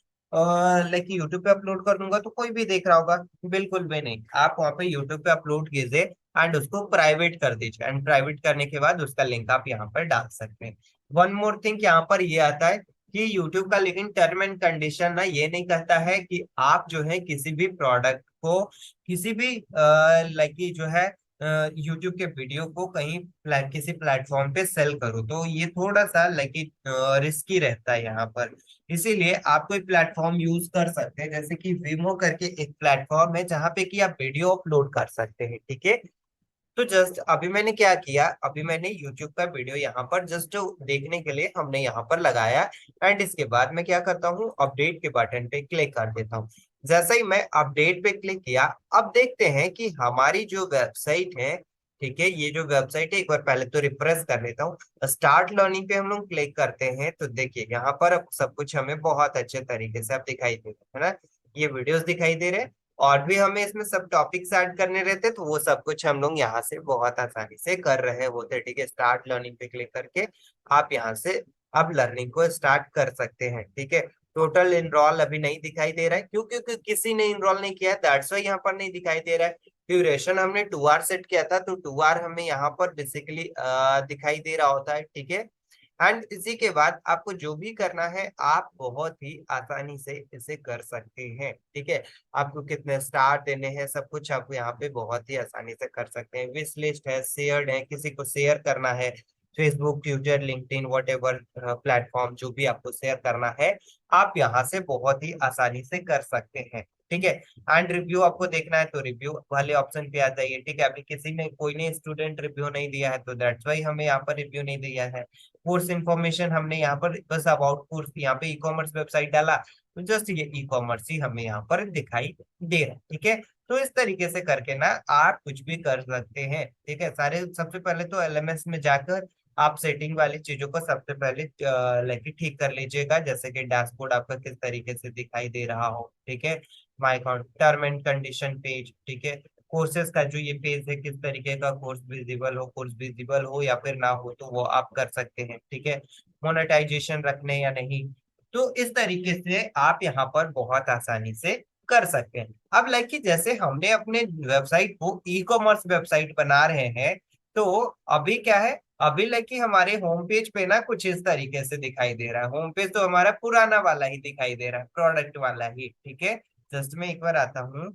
लाइक यूट्यूब पे अपलोड कर दूंगा तो कोई भी देख रहा होगा, बिल्कुल भी नहीं। आप वहां पे यूट्यूब पे अपलोड कीजिए एंड उसको प्राइवेट कर दीजिए एंड प्राइवेट करने के बाद उसका लिंक आप यहाँ पर डाल सकते हैं। वन मोर थिंग यहाँ पर ये आता है कि यूट्यूब का लेकिन टर्म एंड कंडीशन ना ये नहीं कहता है कि आप जो है किसी भी प्रोडक्ट को, किसी भी लाइक जो है यूट्यूब के वीडियो को कहीं किसी प्लेटफॉर्म पे सेल करो, तो ये थोड़ा सा लाइक रिस्की रहता है यहाँ पर। इसीलिए आप कोई प्लेटफॉर्म यूज कर सकते हैं, जैसे कि विमो करके एक प्लेटफॉर्म है जहाँ पे कि आप वीडियो अपलोड कर सकते हैं। ठीक है, तो जस्ट अभी मैंने क्या किया, अभी मैंने YouTube का वीडियो यहाँ पर जस्ट देखने के लिए हमने यहाँ पर लगाया एंड इसके बाद मैं क्या करता हूँ, अपडेट के बटन पे क्लिक कर देता हूँ। जैसे ही मैं अपडेट पे क्लिक किया, अब देखते हैं कि हमारी जो वेबसाइट है, ठीक है, ये जो वेबसाइट है, एक बार पहले तो रिफ्रेश कर लेता हूँ। स्टार्ट लर्निंग पे हम लोग क्लिक करते हैं तो देखिए यहाँ पर अब सब कुछ हमें बहुत अच्छे तरीके से अब दिखाई दे रहा है ना, ये वीडियोस दिखाई दे रहे हैं। और भी हमें इसमें सब टॉपिक्स ऐड करने रहते तो वो सब कुछ हम लोग यहाँ से बहुत आसानी से कर रहे होते। ठीक है, स्टार्ट लर्निंग पे क्लिक करके आप यहाँ से अब लर्निंग को स्टार्ट कर सकते हैं। ठीक है, टोटल इनरोल अभी नहीं दिखाई दे रहा है, क्यों, क्योंकि किसी ने इनरोल नहीं किया है, दैट्स वाई यहाँ पर नहीं दिखाई दे रहा है। ड्यूरेशन हमने 2 आवर सेट किया था, तो 2 आवर हमें यहाँ पर बेसिकली दिखाई दे रहा होता है। ठीक है, एंड इसी के बाद आपको जो भी करना है आप बहुत ही आसानी से इसे कर सकते हैं। ठीक है, आपको कितने स्टार देने हैं सब कुछ आप यहाँ पे बहुत ही आसानी से कर सकते हैं। विश लिस्ट है, शेयर्ड है, किसी को शेयर करना है, Facebook, Twitter, LinkedIn, what ever platform जो भी आपको शेयर करना है, आप यहाँ से बहुत ही आसानी से कर सकते हैं। ठीक है, एंड रिव्यू आपको देखना है तो रिव्यू वाले ऑप्शन पे आ जाइए। ठीक है, अभी किसी ने कोई ने स्टूडेंट रिव्यू नहीं दिया है तो दैट्स वाई हमें यहाँ पर रिव्यू नहीं दिया है। कोर्स इन्फॉर्मेशन हमने यहाँ पर बस अबाउट कोर्स, यहाँ पे ई कॉमर्स वेबसाइट डाला तो जस्ट ये ई कॉमर्स ही हमें यहाँ पर दिखाई दे रहा है। ठीक है, तो इस तरीके से करके ना आप कुछ भी कर सकते हैं। ठीक है, सारे सबसे पहले तो एलएमएस में जाकर आप सेटिंग वाली चीजों को सबसे पहले लाइक ठीक कर लीजिएगा, जैसे कि डैशबोर्ड आपका किस तरीके से दिखाई दे रहा हो। ठीक है, my account, term and condition page, ठीक है, कोर्सेज का जो ये पेज है किस तरीके का कोर्स विजिबल हो, कोर्स विजिबल हो या फिर ना हो तो वो आप कर सकते हैं। ठीक है, मोनेटाइजेशन रखने या नहीं, तो इस तरीके से आप यहाँ पर बहुत आसानी से कर सकते हैं। अब लाइक कि जैसे हमने अपने वेबसाइट को ई कॉमर्स वेबसाइट बना रहे हैं, तो अभी क्या है, अभी लाइक कि हमारे होम पेज पे ना कुछ इस तरीके से दिखाई दे रहा है। होम पेज तो हमारा पुराना वाला ही दिखाई दे रहा है, प्रोडक्ट वाला ही, ठीक है। जस्ट मैं एक बार आता हूँ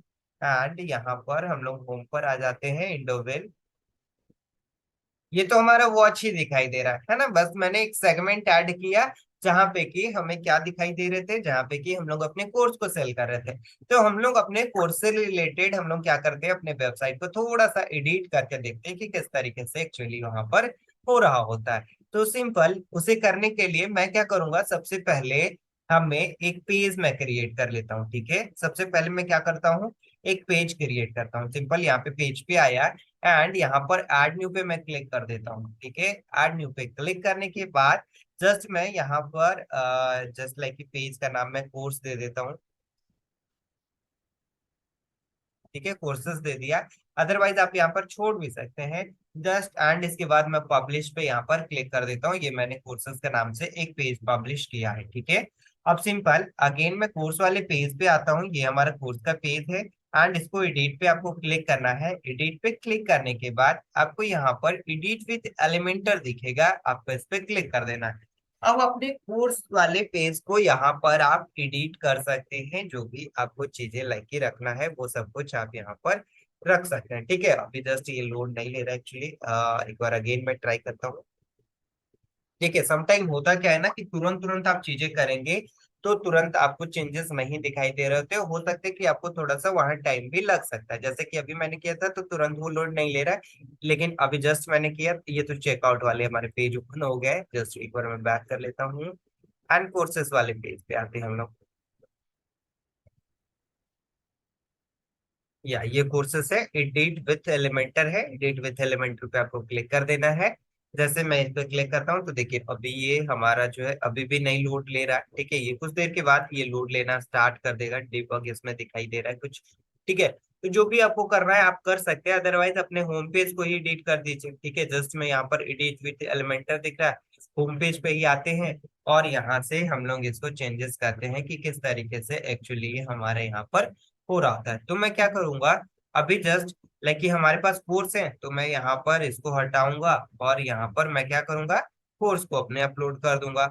एंड यहाँ पर हम लोग होम पर आ जाते हैं, इंडोवेल। ये तो हमारा वॉच ही दिखाई दे रहा है ना। बस मैंने एक सेगमेंट ऐड किया जहां पे कि हमें क्या दिखाई दे रहे थे, जहां पे कि हम लोग अपने कोर्स को सेल कर रहे थे। तो हम लोग अपने कोर्स से रिलेटेड हम लोग क्या करते हैं, अपने वेबसाइट को थोड़ा सा एडिट करके देखते हैं कि किस तरीके से एक्चुअली वहां पर हो रहा होता है। तो सिंपल उसे करने के लिए मैं क्या करूंगा, सबसे पहले हमें एक पेज मैं क्रिएट कर लेता हूँ, ठीक है। सबसे पहले मैं क्या करता हूँ, एक पेज क्रिएट करता हूँ। सिंपल यहाँ पे पेज पे आया एंड यहाँ पर ऐड न्यू पे मैं क्लिक कर देता हूँ, ठीक है। ऐड न्यू पे क्लिक करने के बाद जस्ट मैं यहाँ पर जस्ट लाइक पेज का नाम मैं कोर्स दे देता हूँ, ठीक है। कोर्सेज दे दिया, अदरवाइज आप यहाँ पर छोड़ भी सकते हैं जस्ट। एंड इसके बाद मैं पब्लिश पे यहाँ पर क्लिक कर देता हूँ। ये मैंने कोर्सेज के नाम से एक पेज पब्लिश किया है, ठीक है। अब सिंपल अगेन मैं कोर्स वाले पेज पे आता हूँ, ये हमारा कोर्स का पेज है। एंड इसको एडिट पे आपको क्लिक करना है। एडिट पे क्लिक करने के बाद आपको यहाँ पर एडिट विथ एलिमेंटर दिखेगा, आपको इस पे क्लिक कर देना है। अब अपने कोर्स वाले पेज को यहाँ पर आप एडिट कर सकते हैं, जो भी आपको चीजें लाइक ही रखना है वो सब कुछ आप यहाँ पर रख सकते हैं, ठीक है। अभी जस्ट ये लोड नहीं ले रहा एक्चुअली, एक बार अगेन मैं ट्राई करता हूँ। देखिए समटाइम होता क्या है ना कि तुरंत तुरंत आप चीजें करेंगे तो तुरंत आपको चेंजेस नहीं दिखाई दे रहे होते, हो सकता है कि आपको थोड़ा सा वहां टाइम भी लग सकता है। जैसे कि अभी मैंने किया था तो तुरंत वो लोड नहीं ले रहा है, लेकिन अभी जस्ट मैंने किया, ये तो चेकआउट वाले हमारे पेज ओपन हो गए। जस्ट एक बार मैं बैक कर लेता हूँ एंड कोर्सेस वाले पेज पे आते हैं हम लोग। या ये कोर्सेस है, एडिट विथ एलिमेंटर है। एडिट विथ एलिमेंटर पे आपको क्लिक कर देना है। जैसे मैं इस पे क्लिक करता हूँ तो देखिए अभी ये हमारा जो है अभी भी नहीं लोड ले रहा है, ठीक है। ये कुछ देर के बाद ये लोड लेना स्टार्ट कर देगा। डिबग इसमें दिखाई दे रहा है कुछ, ठीक है। तो जो भी आपको करना है आप कर सकते हैं, अदरवाइज अपने होम पेज को ही एडिट कर दीजिए, ठीक है। जस्ट मैं यहाँ पर एडिट विथ एलिमेंटर दिख रहा है, होम पेज पे ही आते हैं और यहाँ से हम लोग इसको चेंजेस करते हैं कि किस तरीके से एक्चुअली हमारे यहाँ पर हो रहा होता है। तो मैं क्या करूंगा, अभी जस्ट लाइक कि हमारे पास कोर्स है तो मैं यहाँ पर इसको हटाऊंगा और यहाँ पर मैं क्या करूंगा, कोर्स को अपने अपलोड कर दूंगा,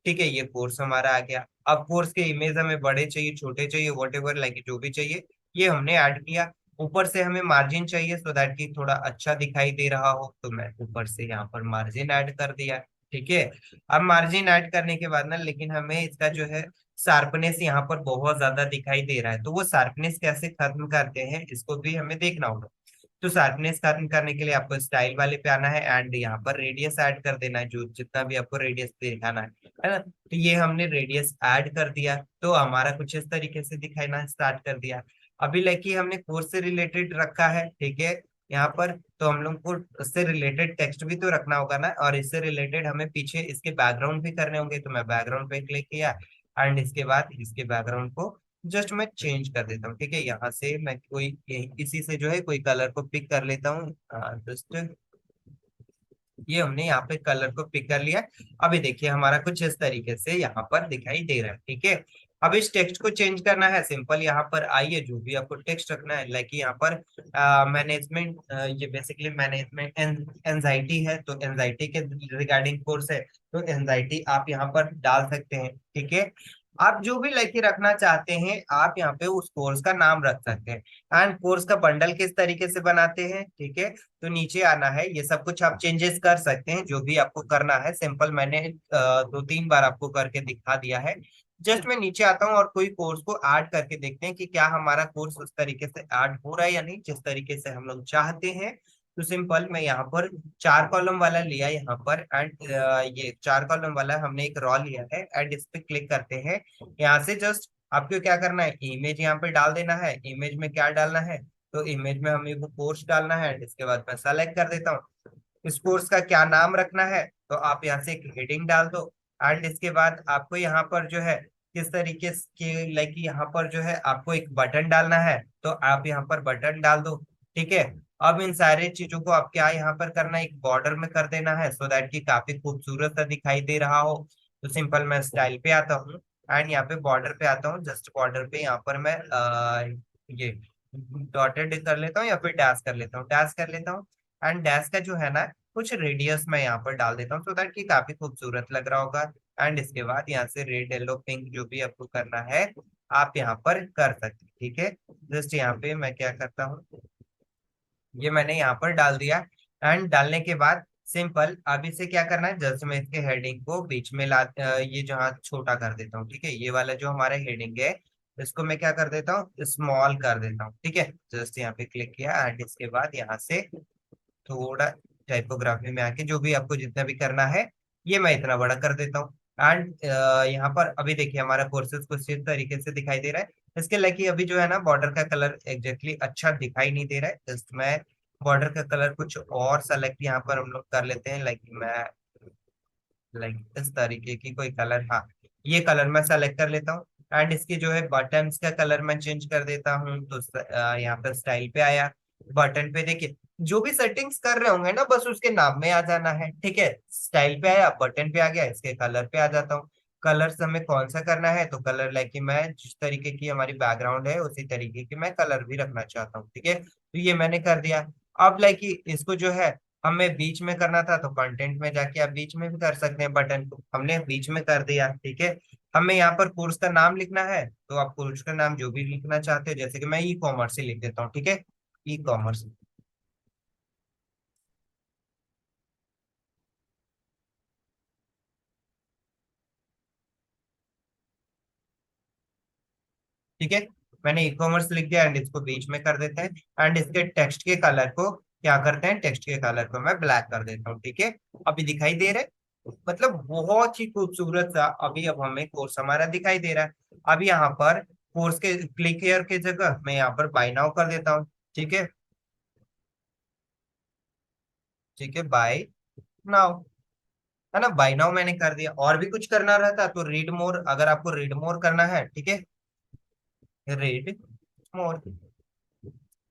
ठीक है। ये कोर्स हमारा आ गया। अब कोर्स के इमेज हमें बड़े चाहिए छोटे चाहिए वट एवर लाइक जो भी चाहिए, ये हमने ऐड किया। ऊपर से हमें मार्जिन चाहिए सो दैट कि थोड़ा अच्छा दिखाई दे रहा हो, तो मैं ऊपर से यहाँ पर मार्जिन ऐड कर दिया, ठीक है। अब मार्जिन ऐड करने के बाद ना, लेकिन हमें इसका जो है शार्पनेस यहाँ पर बहुत ज्यादा दिखाई दे रहा है, तो वो शार्पनेस कैसे खत्म करते हैं इसको भी हमें देखना होगा। तो शार्पनेस खत्म करने के लिए आपको स्टाइल वाले पे आना है एंड यहाँ पर रेडियस ऐड कर देना है, जो जितना भी आपको रेडियस दिखाना है ना। तो ये हमने रेडियस ऐड कर दिया तो हमारा कुछ इस तरीके से दिखाना स्टार्ट कर दिया। अभी लाइक हमने कोर्स से रिलेटेड रखा है, ठीक है। यहाँ पर तो हम लोग को उससे रिलेटेड टेक्स्ट भी तो रखना होगा ना, और इससे रिलेटेड हमें पीछे इसके बैकग्राउंड भी करने होंगे। तो मैं बैकग्राउंड पे क्लिक किया एंड इसके बाद इसके बैकग्राउंड को जस्ट मैं चेंज कर देता हूँ, ठीक है। यहाँ से मैं कोई इसी से जो है कोई कलर को पिक कर लेता हूँ। जस्ट ये हमने यहाँ पे कलर को पिक कर लिया। अभी देखिए हमारा कुछ इस तरीके से यहाँ पर दिखाई दे रहा है, ठीक है। अब इस टेक्स्ट को चेंज करना है, सिंपल यहाँ पर आइए, जो भी आपको टेक्स्ट रखना है लाइक यहाँ पर मैनेजमेंट, ये बेसिकली मैनेजमेंट एंजाइटी है तो एंजाइटी के रिगार्डिंग कोर्स है, तो एंजाइटी आप यहाँ पर डाल सकते हैं, ठीक है। आप जो भी लाइक रखना चाहते हैं आप यहाँ पे उस कोर्स का नाम रख सकते हैं। एंड कोर्स का बंडल किस तरीके से बनाते हैं, ठीक है। तो नीचे आना है, ये सब कुछ आप चेंजेस कर सकते हैं जो भी आपको करना है। सिंपल मैंने 2-3 बार आपको करके दिखा दिया है। जस्ट मैं नीचे आता हूँ और कोई कोर्स को ऐड करके देखते हैं कि क्या हमारा कोर्स उस तरीके से ऐड हो रहा है या नहीं, जिस तरीके से हम लोग चाहते हैं। तो सिंपल मैं यहाँ पर 4 कॉलम वाला लिया यहाँ पर एंड ये 4 कॉलम वाला हमने एक रॉ लिया है एंड इस पे क्लिक करते हैं। यहाँ से जस्ट आपको क्या करना है, इमेज यहाँ पे डाल देना है। इमेज में क्या डालना है, तो इमेज में हमें वो कोर्स डालना है। इसके बाद मैं सेलेक्ट कर देता हूँ इस कोर्स का क्या नाम रखना है, तो आप यहाँ से एक हेडिंग डाल दो। एंड इसके बाद आपको यहाँ पर जो है किस तरीके के लाइक यहाँ पर जो है आपको एक बटन डालना है, तो आप यहाँ पर बटन डाल दो, ठीक है। अब इन सारे चीजों को आप क्या यहाँ पर करना है, एक बॉर्डर में कर देना है सो दैट कि काफी खूबसूरत सा दिखाई दे रहा हो। तो सिंपल मैं स्टाइल पे आता हूँ एंड यहाँ पे बॉर्डर पे आता हूँ, जस्ट बॉर्डर पे यहाँ पर मैं ये डॉटेड कर लेता हूँ या फिर डैश कर लेता हूँ, डैश कर लेता हूँ। एंड डैश का जो है ना कुछ रेडियस मैं यहाँ पर डाल देता हूँ, सो दैट कि काफी खूबसूरत लग रहा होगा। एंड इसके बाद यहाँ से रेड येलो पिंक जो भी आपको करना है आप यहाँ पर कर सकते हैं, ठीक है। जस्ट यहाँ पे मैं क्या करता हूँ, ये मैंने यहाँ पर डाल दिया। एंड डालने के बाद सिंपल अब इसे क्या करना है, जस्ट मैं इसके हेडिंग को बीच में ये जहाँ छोटा कर देता हूँ, ठीक है। ये वाला जो हमारा हेडिंग है इसको मैं क्या कर देता हूँ, स्मॉल कर देता हूँ, ठीक है। जस्ट यहाँ पे क्लिक किया एंड इसके बाद यहाँ से थोड़ा टाइपोग्राफी में आके जो भी आपको जितना भी करना है ये मैं इतना बड़ा कर देता हूँ। एंड यहाँ पर अभी देखिए हमारा कोर्सेज कुछ इस तरीके से दिखाई दे रहा है। इसके लाइक अभी जो है ना बॉर्डर का कलर एग्जैक्टली अच्छा दिखाई नहीं दे रहा है। जस्ट मैं बॉर्डर का कलर कुछ और सेलेक्ट यहाँ पर हम लोग कर लेते हैं, लाइक मैं लाइक इस तरीके की कोई कलर, हाँ ये कलर मैं सेलेक्ट कर लेता हूँ। एंड इसकी जो है बटन्स का कलर मैं चेंज कर देता हूँ, तो यहाँ पर स्टाइल पे आया। बटन पे देखिए जो भी सेटिंग्स कर रहे होंगे ना बस उसके नाम में आ जाना है, ठीक है। स्टाइल पे आया, बटन पे आ गया, इसके कलर पे आ जाता हूँ। कलर हमें कौन सा करना है, तो कलर लाइक कि मैं जिस तरीके की हमारी बैकग्राउंड है उसी तरीके की मैं कलर भी रखना चाहता हूँ, ठीक है। तो ये मैंने कर दिया। अब लाइक कि इसको जो है हमें बीच में करना था तो कंटेंट में जाके आप बीच में भी कर सकते हैं, बटन को हमने बीच में कर दिया, ठीक है। हमें यहाँ पर कोर्स का नाम लिखना है तो आप कोर्स का नाम जो भी लिखना चाहते हो, जैसे कि मैं ई कॉमर्स ही लिख देता हूँ, ठीक है, ई कॉमर्स। ठीक है, मैंने ई कॉमर्स लिख दिया एंड इसको बीच में कर देते हैं। एंड इसके टेक्स्ट के कलर को क्या करते हैं, टेक्स्ट के कलर को मैं ब्लैक कर देता हूँ, ठीक है। अभी दिखाई दे रहा है, मतलब बहुत ही खूबसूरत सा अभी अब हमें कोर्स हमारा दिखाई दे रहा है। अब यहाँ पर कोर्स के क्लिक हेयर के जगह मैं यहाँ पर बाय नाउ कर देता हूँ, ठीक है। ठीक है, बाय नाउ, है ना, बाय नाउ मैंने कर दिया। और भी कुछ करना रहता तो रीड मोर, अगर आपको रीड मोर करना है, ठीक है, रीड मोर,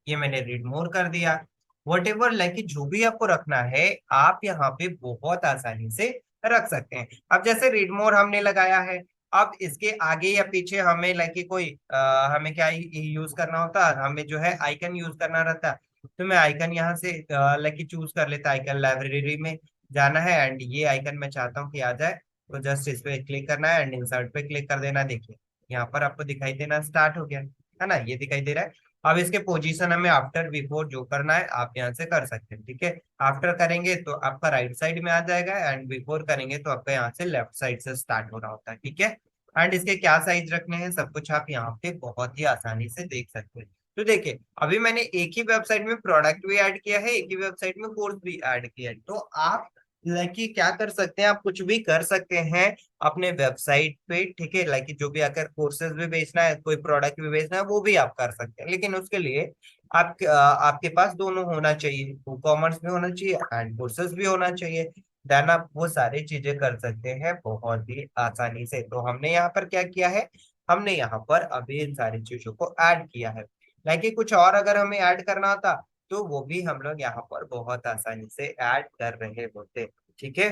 ये मैंने रीड मोर कर दिया। वट एवर लाइक जो भी आपको रखना है आप यहाँ पे बहुत आसानी से रख सकते हैं। अब जैसे रीड मोर हमने लगाया है, अब इसके आगे या पीछे हमें लाइक कोई हमें क्या यूज करना होता है, हमें जो है आइकन यूज करना रहता है। तो मैं आइकन यहाँ से लाइक चूज कर लेता, आइकन लाइब्रेरी में जाना है एंड ये आइकन मैं चाहता हूँ कि आ जाए, तो जस्ट इस पे क्लिक करना है एंड इंसर्ट पे क्लिक कर देना। देखिए यहाँ पर आपको दिखाई देना स्टार्ट हो गया, है ना, ये दिखाई दे रहा है। अब इसके पोजीशन हमें आफ्टर बिफोर जो करना है आप यहाँ से कर सकते हैं, ठीक है। आफ्टर करेंगे तो आपका राइट साइड में आ जाएगा एंड बिफोर करेंगे तो आपका यहाँ से लेफ्ट साइड से स्टार्ट हो रहा होता है, ठीक है। एंड इसके क्या साइज रखने हैं सब कुछ आप यहाँ पे बहुत ही आसानी से देख सकते हैं। तो देखिए अभी मैंने एक ही वेबसाइट में प्रोडक्ट भी ऐड किया है, एक ही वेबसाइट में कोर्स भी ऐड किया है। तो आप लाइक क्या कर सकते हैं, आप कुछ भी कर सकते हैं अपने वेबसाइट पे, ठीक है। लाइक जो भी अगर कोर्सेज भी बेचना है, कोई प्रोडक्ट भी बेचना है वो भी आप कर सकते हैं, लेकिन उसके लिए आपके पास दोनों होना चाहिए, कॉमर्स भी होना चाहिए एंड कोर्सेज भी होना चाहिए। देन आप वो सारी चीजें कर सकते हैं बहुत ही आसानी से। तो हमने यहाँ पर क्या किया है, हमने यहाँ पर अभी इन सारी चीजों को ऐड किया है। लाइक कुछ और अगर हमें ऐड करना होता तो वो भी हम लोग यहाँ पर बहुत आसानी से ऐड कर रहे होते, ठीक है।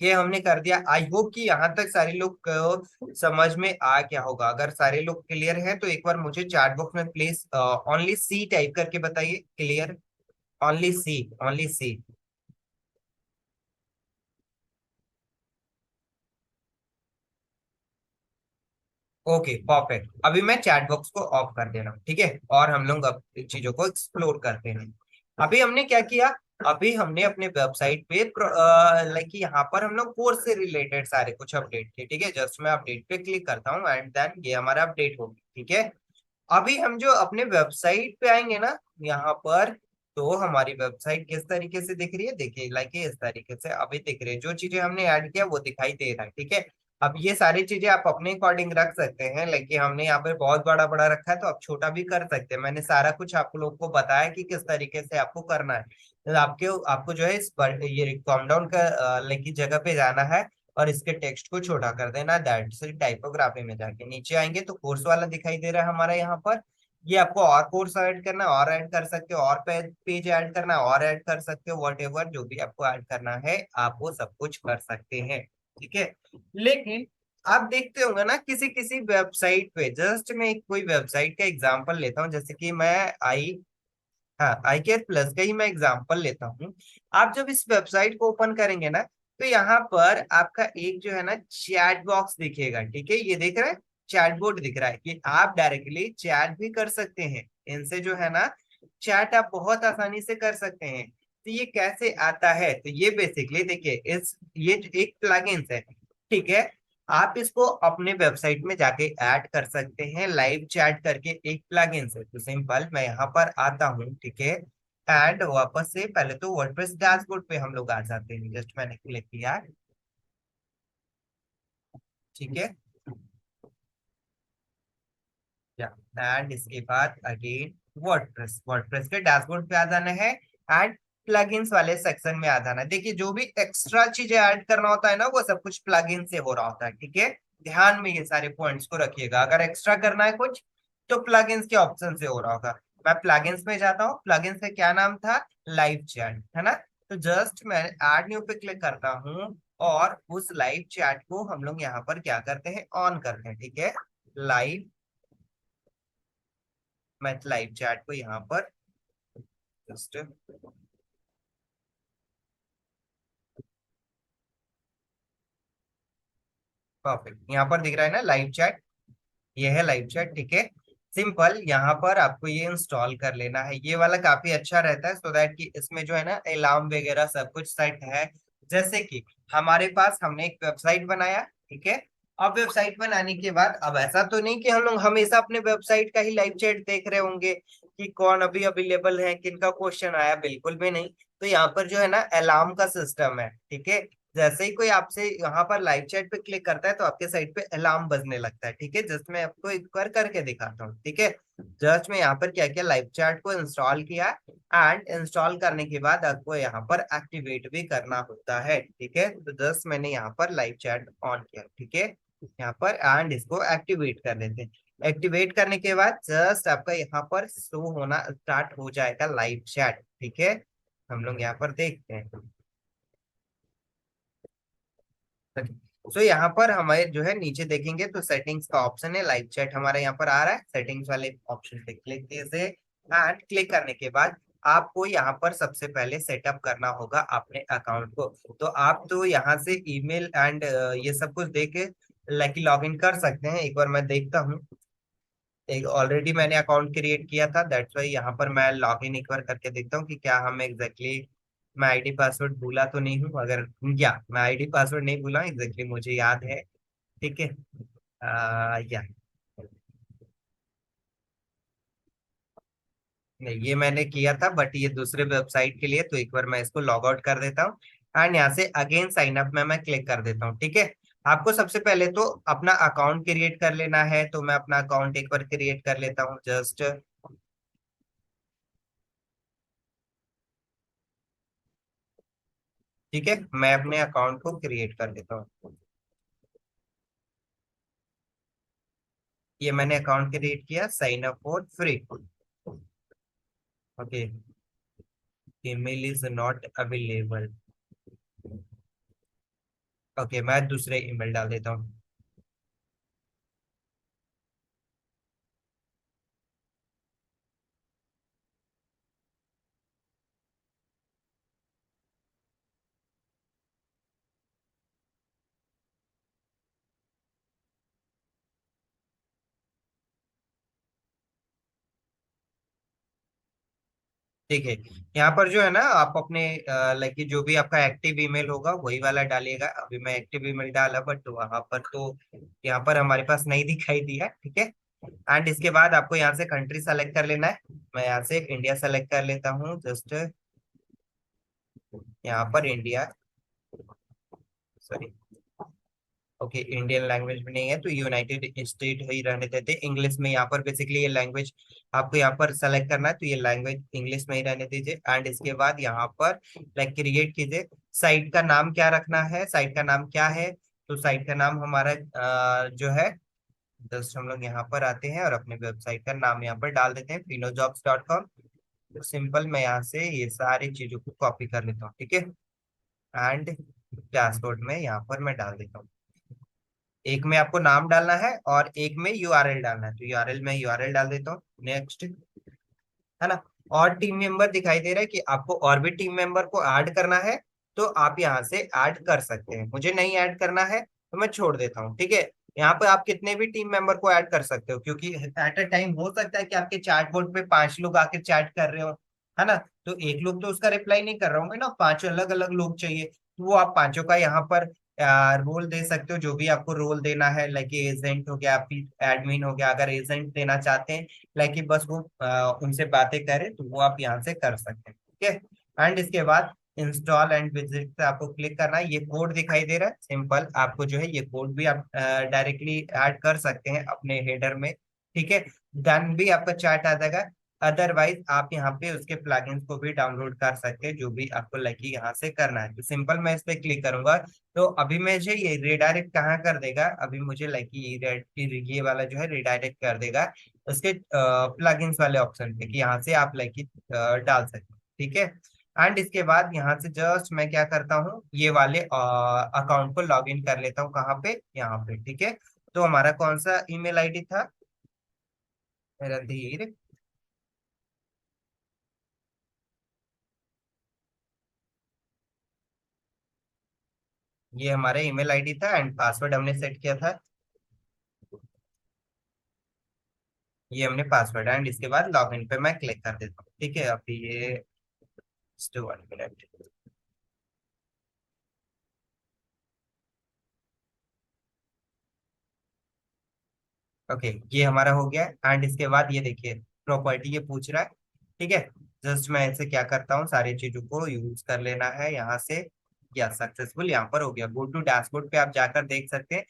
ये हमने कर दिया। आई होप कि यहाँ तक सारे लोग को समझ में आ गया होगा। अगर सारे लोग क्लियर हैं तो एक बार मुझे चैट बॉक्स में प्लीज ओनली सी टाइप करके बताइए, क्लियर, ओनली सी, ओनली सी। ओके परफेक्ट, अभी मैं चैट बॉक्स को ऑफ कर दे रहा हूँ, ठीक है, और हम लोग अब चीजों को एक्सप्लोर करते हैं। अभी हमने क्या किया, अभी हमने अपने वेबसाइट पे लाइक यहाँ पर हम लोग कोर्स से रिलेटेड सारे कुछ अपडेट किए, ठीक है। जस्ट मैं अपडेट पे क्लिक करता हूँ एंड देन ये हमारा अपडेट हो गया, ठीक है। अभी हम जो अपने वेबसाइट पे आएंगे ना यहाँ पर, तो हमारी वेबसाइट किस तरीके से दिख रही है, देखिए लाइक इस तरीके से अभी दिख रही है। जो चीजें हमने ऐड किया वो दिखाई दे रहा है, ठीक है। अब ये सारी चीजें आप अपने अकॉर्डिंग रख सकते हैं, लाइक हमने यहाँ पे बहुत बड़ा बड़ा रखा है तो आप छोटा भी कर सकते हैं। मैंने सारा कुछ आप लोग को बताया कि किस तरीके से आपको करना है। तो आपके आपको जो है ये कॉम डाउन का लाइक की जगह पे जाना है और इसके टेक्स्ट को छोटा कर देना, दैट से टाइपोग्राफी में जाके नीचे आएंगे तो कोर्स वाला दिखाई दे रहा है हमारा यहाँ पर। ये आपको और कोर्स ऐड करना है और ऐड कर सकते हो, और पेज ऐड करना है और ऐड कर सकते हो, वॉट एवर जो भी आपको ऐड करना है आप वो सब कुछ कर सकते हैं, ठीक है। लेकिन आप देखते होंगे ना किसी किसी वेबसाइट पे, जस्ट मैं कोई वेबसाइट का एग्जांपल लेता हूँ, जैसे कि मैं आई, हाँ आई केयर प्लस का ही मैं एग्जांपल लेता हूँ। आप जब इस वेबसाइट को ओपन करेंगे ना, तो यहाँ पर आपका एक जो है ना चैट बॉक्स दिखेगा, ठीक है, ये देख रहे हैं, चैट बोर्ड दिख रहा है कि आप डायरेक्टली चैट भी कर सकते हैं इनसे, जो है ना चैट आप बहुत आसानी से कर सकते हैं। तो ये कैसे आता है, तो ये बेसिकली देखिए इस ये जो एक प्लगइन्स है, ठीक है, आप इसको अपने वेबसाइट में जाके ऐड कर सकते हैं लाइव चैट करके, एक प्लगइन से। तो सिंपल मैं यहाँ पर आता हूँ, ठीक है, एंड वापस से पहले तो वर्डप्रेस डैशबोर्ड पे हम लोग आ जाते हैं, जस्ट मैंने क्लिक किया, ठीक है, एंड इसके बाद अगेन वर्डप्रेस, वर्डप्रेस के डैशबोर्ड पे आ जाना है, एंड प्लगइन्स वाले सेक्शन में आ जाना है। देखिए जो भी एक्स्ट्रा चीजें ऐड करना होता है ना, वो सब कुछ प्लगइन से हो रहा होता है, ठीक है, ध्यान में ये सारे पॉइंट्स को रखिएगा, अगर एक्स्ट्रा करना है कुछ तो प्लगइन्स के ऑप्शन से हो रहा होगा। मैं प्लगइन्स में जाता हूँ, प्लगइन्स का क्या नाम था, लाइव चैट, है ना, तो जस्ट मैं ऐड न्यू पे क्लिक करता हूँ, और उस लाइव चैट को हम लोग यहाँ पर क्या करते हैं, ऑन करते हैं, ठीक है, लाइव, मैं लाइव चैट को यहाँ पर जस्ट परफेक्ट, यहाँ पर दिख रहा है ना लाइव चैट, ये है लाइव चैट, ठीक है। सिंपल यहाँ पर आपको ये इंस्टॉल कर लेना है, ये वाला काफी अच्छा रहता है, सो दैट कि इसमें जो है ना अलार्म वगैरह सब कुछ सेट है। जैसे कि हमारे पास हमने एक वेबसाइट बनाया, ठीक है, अब वेबसाइट बनाने के बाद अब ऐसा तो नहीं कि हम लोग हमेशा अपने वेबसाइट का ही लाइव चैट देख रहे होंगे कि कौन अभी अवेलेबल है, किनका क्वेश्चन आया, बिल्कुल भी नहीं। तो यहाँ पर जो है ना अलार्म का सिस्टम है, ठीक है, जैसे ही कोई आपसे यहाँ पर लाइव चैट पे क्लिक करता है तो आपके साइट पे अलार्म बजने लगता है, ठीक है, जस्ट मैं आपको एक बार करके दिखाता हूँ, ठीक है। जस्ट मैं यहाँ पर क्या किया, लाइव चैट को इंस्टॉल किया, एंड इंस्टॉल करने के बाद आपको यहाँ पर एक्टिवेट भी करना होता है, ठीक है, तो जस्ट मैंने यहाँ पर लाइव चैट ऑन किया, ठीक है, यहाँ पर एंड इसको एक्टिवेट कर देते हैं। एक्टिवेट करने के बाद जस्ट आपका यहाँ पर शो होना स्टार्ट हो जाएगा लाइव चैट, ठीक है, हम लोग यहाँ पर देखते हैं। सो यहाँ पर हमारे जो है नीचे देखेंगे तो सेटिंग्स का ऑप्शन है, लाइव चैट हमारा यहाँ पर आ रहा है, सेटिंग्स वाले ऑप्शन पे क्लिक कीजिए, एंड क्लिक करने के बाद आपको यहाँ पर सबसे पहले सेटअप करना होगा अपने अकाउंट को। तो आप तो यहाँ से ईमेल एंड ये सब कुछ दे के लाइक लॉग इन कर सकते हैं, एक बार मैं देखता हूँ। एक ऑलरेडी मैंने अकाउंट क्रिएट किया था, दैट्स वाई यहाँ पर मैं लॉग इन एक बार करके देखता हूँ कि क्या हम एग्जैक्टली मैं आईडी पासवर्ड भूला तो नहीं हूँ, अगर या मैं आईडी पासवर्ड नहीं भूला एग्जैक्टली मुझे याद है, ठीक है, या नहीं ये मैंने किया था, बट ये दूसरे वेबसाइट के लिए, तो एक बार मैं इसको लॉग आउट कर देता हूँ, एंड यहाँ से अगेन साइन अप में मैं क्लिक कर देता हूँ, ठीक है। आपको सबसे पहले तो अपना अकाउंट क्रिएट कर लेना है, तो मैं अपना अकाउंट एक बार क्रिएट कर लेता हूँ, जस्ट ठीक है, मैं अपने अकाउंट को क्रिएट कर देता हूँ। ये मैंने अकाउंट क्रिएट किया, sign up for free, okay, email is not available, okay, मैं दूसरे ईमेल डाल देता हूँ। ठीक है, यहाँ पर जो है ना आप अपने लाइक जो भी आपका एक्टिव ईमेल होगा वही वाला डालिएगा, अभी मैं एक्टिव ईमेल डाला, बट वहां पर तो यहाँ पर हमारे पास नहीं दिखाई दिया, ठीक है। एंड इसके बाद आपको यहाँ से कंट्री सेलेक्ट कर लेना है, मैं यहाँ से इंडिया सेलेक्ट कर लेता हूँ, जस्ट यहाँ पर India, sorry, okay, Indian language में नहीं है तो यूनाइटेड स्टेट ही रहने देते, इंग्लिश में यहाँ पर बेसिकली ये लैंग्वेज आपको यहाँ पर सेलेक्ट करना है, तो ये लैंग्वेज इंग्लिश में ही रहने दीजिए, एंड इसके बाद यहाँ पर लाइक क्रिएट कीजिए। साइट का नाम क्या रखना है, साइट का नाम क्या है, तो साइट का नाम हमारा जो है, जस्ट हम लोग यहाँ पर आते हैं और अपने वेबसाइट का नाम यहाँ पर डाल देते हैं, finojobs.com। तो सिंपल मैं यहाँ से ये सारी चीजों को कॉपी कर लेता हूँ, ठीक है, एंड डैशबोर्ड में यहाँ पर मैं डाल देता हूँ। एक में आपको नाम डालना है और एक में यूआरएल डालना है, तो यूआरएल में यूआरएल डाल देता हूँ, नेक्स्ट, है ना। और टीम मेंबर दिखाई दे रहा है कि आपको और भी टीम मेंबर को ऐड करना है, तो आप यहाँ से ऐड कर सकते हैं। मुझे नहीं ऐड करना है तो मैं छोड़ देता हूँ, ठीक है। यहाँ पे आप कितने भी टीम मेंबर को ऐड कर सकते हो, क्योंकि एट अ टाइम हो सकता है कि आपके चैट बोर्ड पे 5 लोग आके चैट कर रहे हो, है ना। तो एक लोग तो उसका रिप्लाई नहीं कर रहा होंगे ना, 5 अलग अलग लोग चाहिए, तो वो आप पांचों का यहाँ पर रोल दे सकते हो, जो भी आपको रोल देना है, लाइक एजेंट हो गया, फिर एडमिन हो गया। अगर एजेंट देना चाहते हैं, लाइक कि बस वो उनसे बातें करें, तो वो आप यहाँ से कर सकते हैं, ठीक है। एंड इसके बाद इंस्टॉल एंड विजिट पे आपको क्लिक करना है। ये कोड दिखाई दे रहा है, सिंपल आपको जो है ये कोड भी आप डायरेक्टली ऐड कर सकते हैं अपने हेडर में, ठीक है। डन भी आपका चार्ट आ जाएगा। अदरवाइज आप यहाँ पे उसके प्लगइन्स को भी डाउनलोड कर सकते हैं, जो भी आपको लगी यहाँ से करना है। तो सिंपल मैं इस पे क्लिक करूंगा, तो अभी मुझे ये रिडायरेक्ट कहाँ कर देगा, अभी मुझे लाइक ये वाला जो है रिडायरेक्ट कर देगा उसके प्लगइन्स वाले ऑप्शन पे, कि यहाँ से आप लाइक डाल सकते हो, ठीक है। एंड इसके बाद यहाँ से जस्ट मैं क्या करता हूँ, ये वाले अकाउंट को लॉग इन कर लेता हूँ, कहाँ पे, यहाँ पे, ठीक है। तो हमारा कौन सा ईमेल आईडी था, रणधीर, ये हमारा ईमेल आईडी था एंड पासवर्ड हमने सेट किया था, ये हमने पासवर्ड, एंड इसके बाद लॉग इन पे मैं क्लिक कर देता हूँ, ठीक है। अभी ये just 1 मिनट। ओके, ये हमारा हो गया। एंड इसके बाद ये देखिए प्रॉपर्टी ये पूछ रहा है, ठीक है। जस्ट मैं ऐसे क्या करता हूँ, सारी चीजों को यूज कर लेना है यहाँ से। या सक्सेसफुल यहाँ पर हो गया। गो टू डैशबोर्ड पे आप जाकर देख सकते हैं,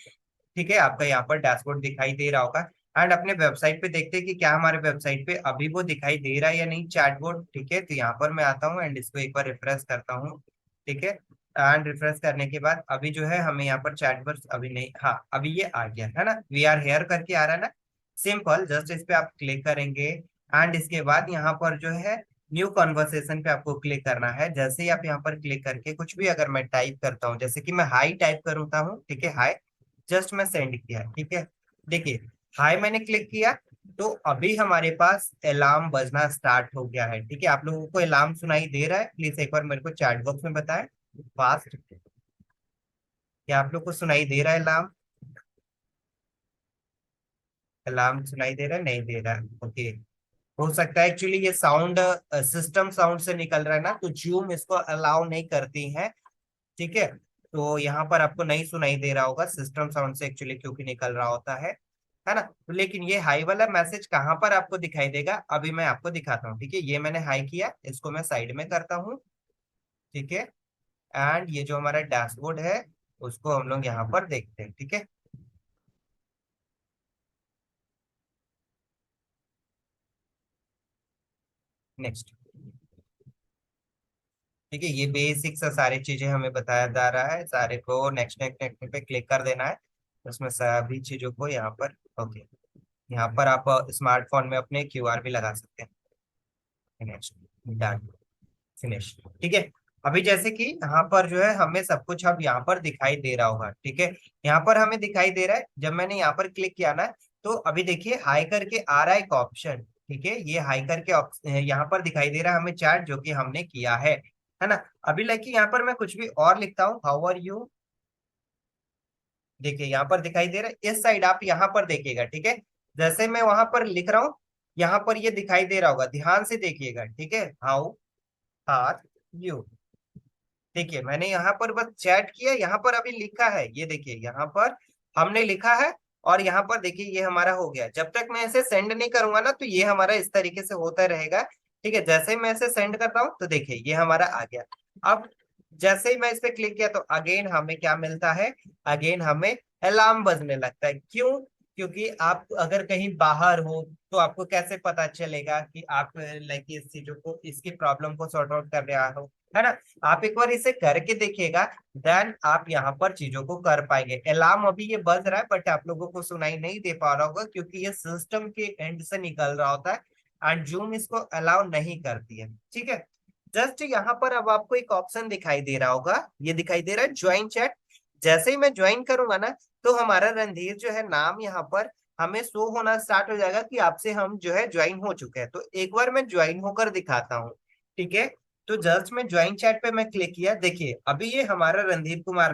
ठीक है। आपका यहाँ पर डैशबोर्ड दिखाई दे रहा होगा। एंड अपने वेबसाइट पे देखते हैं कि क्या हमारे वेबसाइट पे अभी वो दिखाई दे रहा है या नहीं, चैटबोर्ड, ठीक है। तो यहाँ पर मैं आता हूँ एंड इसको एक बार रिफ्रेश करता हूँ, ठीक है। एंड रिफ्रेश करने के बाद अभी जो है हमें यहाँ पर चैटबॉट अभी नहीं, हाँ अभी ये आ गया है ना, वी आर हेयर करके आ रहा है ना। सिंपल जस्ट इस पे आप क्लिक करेंगे एंड इसके बाद यहाँ पर जो है न्यू कॉन्वर्सेशन पे आपको क्लिक करना है। जैसे ही आप यहाँ पर क्लिक करके कुछ भी अगर मैं टाइप करता हूँ, जैसे कि मैं हाई टाइप करता हूँ, ठीक है, हाई, जस्ट मैं सेंड किया, ठीक है। देखिए हाई मैंने क्लिक किया, तो अभी हमारे पास अलार्म बजना स्टार्ट हो गया है, ठीक है। आप लोगों को अलार्म सुनाई दे रहा है, प्लीज एक बार मेरे को चैट बॉक्स में बताएं फास्ट, क्या आप लोग को सुनाई दे रहा है अलार्म, अलार्म सुनाई दे रहा है, नहीं दे रहा है, ओके। हो सकता है एक्चुअली ये साउंड सिस्टम साउंड से निकल रहा है ना, तो जूम इसको अलाउ नहीं करती है, ठीक है। तो यहाँ पर आपको नहीं सुनाई दे रहा होगा सिस्टम साउंड से एक्चुअली, क्योंकि निकल रहा होता है ना। तो लेकिन ये हाई वाला मैसेज कहाँ पर आपको दिखाई देगा, अभी मैं आपको दिखाता हूँ, ठीक है। ये मैंने हाई किया, इसको मैं साइड में करता हूँ, ठीक है। एंड ये जो हमारा डैशबोर्ड है उसको हम लोग यहाँ पर देखते हैं, ठीक है। नेक्स्ट, ठीक है। ये बेसिक सा सारी चीजें हमें बताया जा रहा है, सारे को नेक्स्ट नेक्स्ट नेक्स्ट पे क्लिक कर देना है, उसमें सभी चीजों को यहाँ पर, ओके। यहाँ पर आप स्मार्टफोन में अपने क्यूआर भी लगा सकते हैं, नेक्स्ट, डन, फिनिश, ठीक है। अभी जैसे कि यहाँ पर जो है हमें सब कुछ अब यहाँ पर दिखाई दे रहा होगा, ठीक है। यहाँ पर हमें दिखाई दे रहा है, जब मैंने यहाँ पर क्लिक किया ना, तो अभी देखिए हाई करके आ रहा है एक ऑप्शन, ठीक है। ये हाई करके यहाँ पर दिखाई दे रहा है हमें चैट, जो कि हमने किया है ना। अभी लाइक यहाँ पर मैं कुछ भी और लिखता हूँ, हाउ आर यू, देखिए यहाँ पर दिखाई दे रहा है, इस साइड आप यहाँ पर देखिएगा, ठीक है। जैसे मैं वहां पर लिख रहा हूँ, यहाँ पर ये दिखाई दे रहा होगा, ध्यान से देखिएगा, ठीक है। हाउ आर यू, देखिए मैंने यहाँ पर बस चैट किया, यहाँ पर अभी लिखा है, ये देखिए यहाँ पर हमने लिखा है। और यहाँ पर देखिए ये हमारा हो गया। जब तक मैं इसे सेंड नहीं करूंगा ना, तो ये हमारा इस तरीके से होता रहेगा, ठीक है। जैसे ही मैं इसे सेंड करता हूँ, तो देखिए ये हमारा आ गया। अब जैसे ही मैं इस पे क्लिक किया, तो अगेन हमें क्या मिलता है, अगेन हमें अलार्म बजने लगता है। क्यों? क्योंकि आप अगर कहीं बाहर हो, तो आपको कैसे पता चलेगा कि आप लाइक इस चीजों को, इसकी प्रॉब्लम को सॉर्ट आउट कर रहे हो, है ना। आप एक बार इसे करके देखिएगा, देन आप यहाँ पर चीजों को कर पाएंगे। अलार्म अभी ये बज रहा है, बट आप लोगों को सुनाई नहीं दे पा रहा होगा, क्योंकि ये सिस्टम के एंड से निकल रहा होता है एंड जूम इसको अलाउ नहीं करती है, ठीक है। जस्ट यहाँ पर अब आपको एक ऑप्शन दिखाई दे रहा होगा, ये दिखाई दे रहा है ज्वाइन चैट। जैसे ही मैं ज्वाइन करूंगा ना, तो हमारा रणधीर जो है नाम यहाँ पर हमें शो होना स्टार्ट हो जाएगा कि आपसे हम जो है ज्वाइन हो चुके हैं। तो एक बार मैं ज्वाइन होकर दिखाता हूँ, ठीक है। तो जस्ट मैं ज्वाइन चैट पे मैं क्लिक किया, देखिए अभी ये हमारा रणधीर कुमार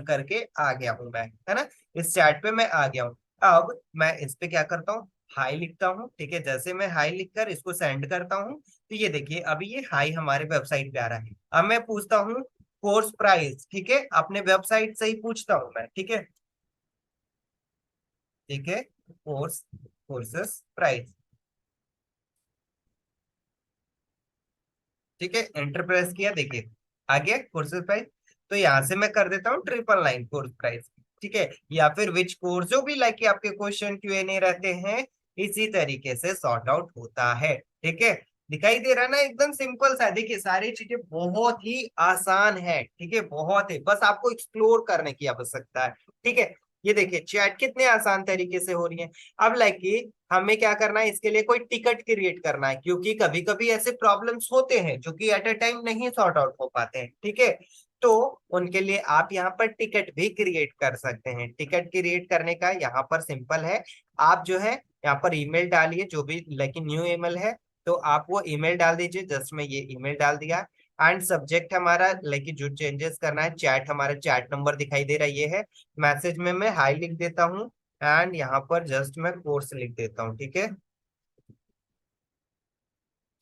करके आ गया हूँ मैं, है ना। इस चैट पे मैं आ गया हूँ। अब मैं इस पे क्या करता हूँ, हाई लिखता हूँ, ठीक है। जैसे मैं हाई लिखकर इसको सेंड करता हूँ, तो ये देखिए अभी ये हाई हमारे वेबसाइट पे आ रहा है। अब मैं पूछता हूँ कोर्स प्राइस, ठीक है, अपने वेबसाइट से ही पूछता हूँ मैं, ठीक है। ठीक है, कोर्सेस प्राइस, ठीक है, एंटर प्रेस किया, देखिए आ गया कोर्सेज प्राइस। तो यहाँ से मैं कर देता हूँ 999 कोर्स प्राइस, ठीक है। या फिर विच कोर्स, जो भी लाइक आपके क्वेश्चन Q&A रहते हैं, इसी तरीके से सॉर्ट आउट होता है, ठीक है। दिखाई दे रहा है ना, एकदम सिंपल सा। देखिए सारी चीजें बहुत ही आसान है, ठीक है, बहुत ही, बस आपको एक्सप्लोर करने की आवश्यकता है, ठीक है। ये देखिए चैट कितने आसान तरीके से हो रही है। अब लाइक हमें क्या करना है, इसके लिए कोई टिकट क्रिएट करना है, क्योंकि कभी कभी ऐसे प्रॉब्लम्स होते हैं जो कि एट अ टाइम नहीं सॉर्ट आउट हो पाते हैं, ठीक है। तो उनके लिए आप यहाँ पर टिकट भी क्रिएट कर सकते हैं। टिकट क्रिएट करने का यहाँ पर सिंपल है, आप जो है यहाँ पर ईमेल डालिए, जो भी लेकिन न्यू ईमेल है, तो आप वो ईमेल डाल दीजिए। जस्ट मैं ये ईमेल डाल दिया, एंड सब्जेक्ट हमारा लाइक जो चेंजेस करना है, चैट, हमारा चैट नंबर दिखाई दे रहा है, ये है। मैसेज में मैं हाई लिख देता हूँ, एंड यहाँ पर जस्ट मैं कोर्स लिख देता हूँ, ठीक है।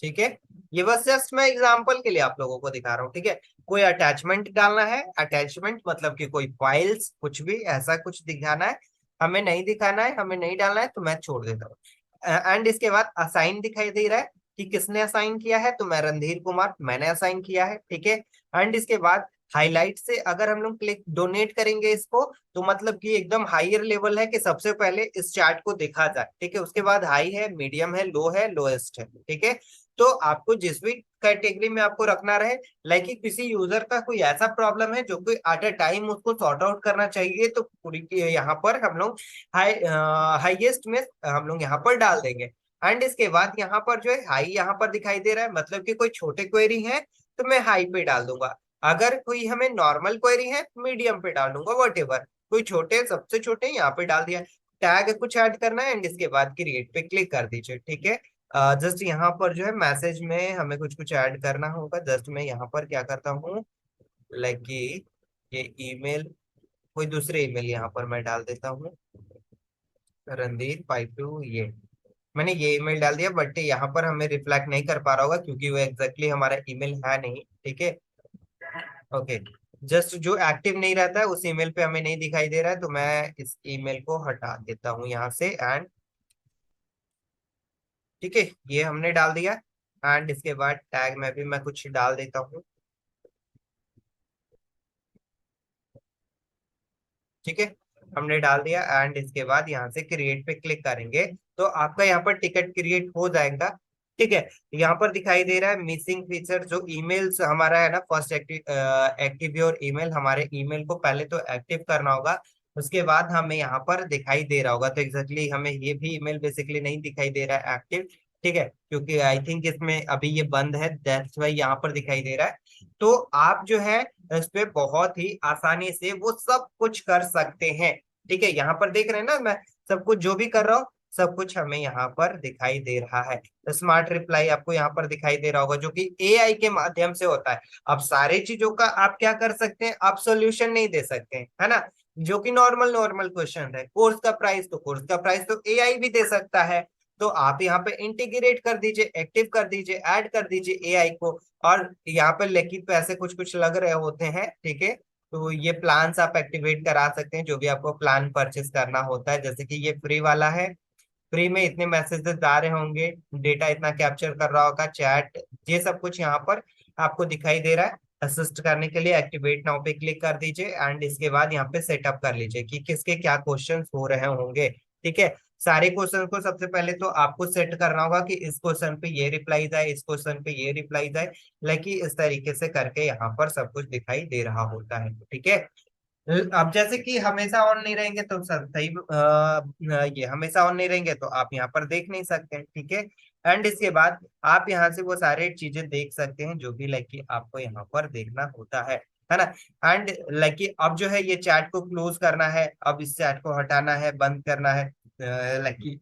ठीक है, ये बस जस्ट मैं एग्जांपल के लिए आप लोगों को दिखा रहा हूँ, ठीक है। कोई अटैचमेंट डालना है, अटैचमेंट मतलब कि कोई फाइल्स, कुछ भी ऐसा कुछ दिखाना है, हमें नहीं दिखाना है, हमें नहीं डालना है, तो मैं छोड़ देता हूँ। एंड इसके बाद असाइन दिखाई दे रहा है कि किसने असाइन किया है, तो मैं रणधीर कुमार, मैंने असाइन किया है, ठीक है। एंड इसके बाद हाईलाइट से अगर हम लोग क्लिक डोनेट करेंगे इसको, तो मतलब कि एकदम हायर लेवल है कि सबसे पहले इस चार्ट को देखा जाए, ठीक है। उसके बाद हाई है, मीडियम है, लो है, लोएस्ट है, ठीक है। तो आपको जिस भी कैटेगरी में आपको रखना रहे, लाइक किसी यूजर का कोई ऐसा प्रॉब्लम है जो कोई एट अ टाइम उसको सॉर्ट आउट करना चाहिए, तो पूरी यहाँ पर हम लोग हाई हाईएस्ट में हम लोग यहाँ पर डाल देंगे। एंड इसके बाद यहाँ पर जो है हाई यहाँ पर दिखाई दे रहा है, मतलब कि कोई छोटे क्वेरी है तो मैं हाई पे डाल दूंगा। अगर कोई हमें नॉर्मल क्वेरी है, मीडियम पे डाल दूंगा, वट एवर। कोई छोटे, सबसे छोटे यहाँ पे डाल दिया। टैग कुछ ऐड करना है, एंड इसके बाद क्रिएट पे क्लिक कर दीजिए, ठीक है। जस्ट यहाँ पर जो है मैसेज में हमें कुछ कुछ ऐड करना होगा। जस्ट मैं यहाँ पर क्या करता हूँ, लाइक कि ये ईमेल, कोई दूसरे ईमेल यहाँ पर मैं डाल देता हूँ, रणधीर52, ये मैंने ये ईमेल डाल दिया, बट यहाँ पर हमें रिफ्लेक्ट नहीं कर पा रहा होगा क्योंकि वो एग्जैक्टली हमारा ईमेल है नहीं, ठीक है। ओके, जस्ट जो एक्टिव नहीं रहता है उस ईमेल पे हमें नहीं दिखाई दे रहा है, तो मैं इस ईमेल को हटा देता हूँ यहाँ से, एंड ठीक है, ये हमने डाल दिया। एंड इसके बाद टैग में भी मैं कुछ डाल देता हूँ, ठीक है, हमने डाल दिया। एंड इसके बाद यहाँ से क्रिएट पे क्लिक करेंगे, तो आपका यहाँ पर टिकट क्रिएट हो जाएगा, ठीक है। यहाँ पर दिखाई दे रहा है मिसिंग फीचर, जो ईमेल्स हमारा है ना, फर्स्ट एक्टिव योर ईमेल, हमारे ईमेल को पहले तो एक्टिव करना होगा, उसके बाद हमें यहाँ पर दिखाई दे रहा होगा। तो एग्जैक्टली हमें ये भी ईमेल बेसिकली नहीं दिखाई दे रहा है एक्टिव, ठीक है, क्योंकि आई थिंक इसमें अभी ये बंद है, दैट्स वाई यहाँ पर दिखाई दे रहा है। तो आप जो है इस पे बहुत ही आसानी से वो सब कुछ कर सकते हैं, ठीक है। यहाँ पर देख रहे हैं ना, मैं सब कुछ जो भी कर रहा हूँ, सब कुछ हमें यहाँ पर दिखाई दे रहा है। स्मार्ट रिप्लाई आपको यहाँ पर दिखाई दे रहा होगा, जो कि एआई के माध्यम से होता है। अब सारे चीजों का आप क्या कर सकते हैं, आप सोल्यूशन नहीं दे सकते हैं, है ना। जो कि नॉर्मल नॉर्मल क्वेश्चन है, कोर्स का प्राइस, तो कोर्स का प्राइस तो एआई भी दे सकता है। तो आप यहाँ पे इंटीग्रेट कर दीजिए, एक्टिव कर दीजिए, ऐड कर दीजिए एआई को। और यहाँ पर लिखित पैसे कुछ कुछ लग रहे होते हैं, ठीक है। तो ये प्लान्स आप एक्टिवेट करा सकते हैं, जो भी आपको प्लान परचेस करना होता है। जैसे कि ये फ्री वाला है, फ्री में इतने मैसेजेस आ रहे होंगे, डेटा इतना कैप्चर कर रहा होगा, चैट, ये सब कुछ यहाँ पर आपको दिखाई दे रहा है। असिस्ट करने के लिए एक्टिवेट नाउ पे क्लिक कर दीजिए, एंड इसके बाद यहाँ पे सेटअप कर लीजिए कि किसके क्या क्वेश्चंस हो रहे होंगे, ठीक है। सारे क्वेश्चन को सबसे पहले तो आपको सेट करना होगा कि इस क्वेश्चन पे ये रिप्लाई जाए, इस क्वेश्चन पे ये रिप्लाई जाए, लाइक इस तरीके से करके यहाँ पर सब कुछ दिखाई दे रहा होता है, ठीक है। अब जैसे कि हमेशा ऑन नहीं रहेंगे तो सर सही, ये हमेशा ऑन नहीं रहेंगे तो आप यहाँ पर देख नहीं सकते हैं, ठीक है। एंड इसके बाद आप यहाँ से वो सारे चीजें देख सकते हैं जो भी लाइक कि आपको यहाँ पर देखना होता है है ना। एंड लाइक अब जो है ये चैट को क्लोज करना है, अब इस चैट को हटाना है, बंद करना है, लाइक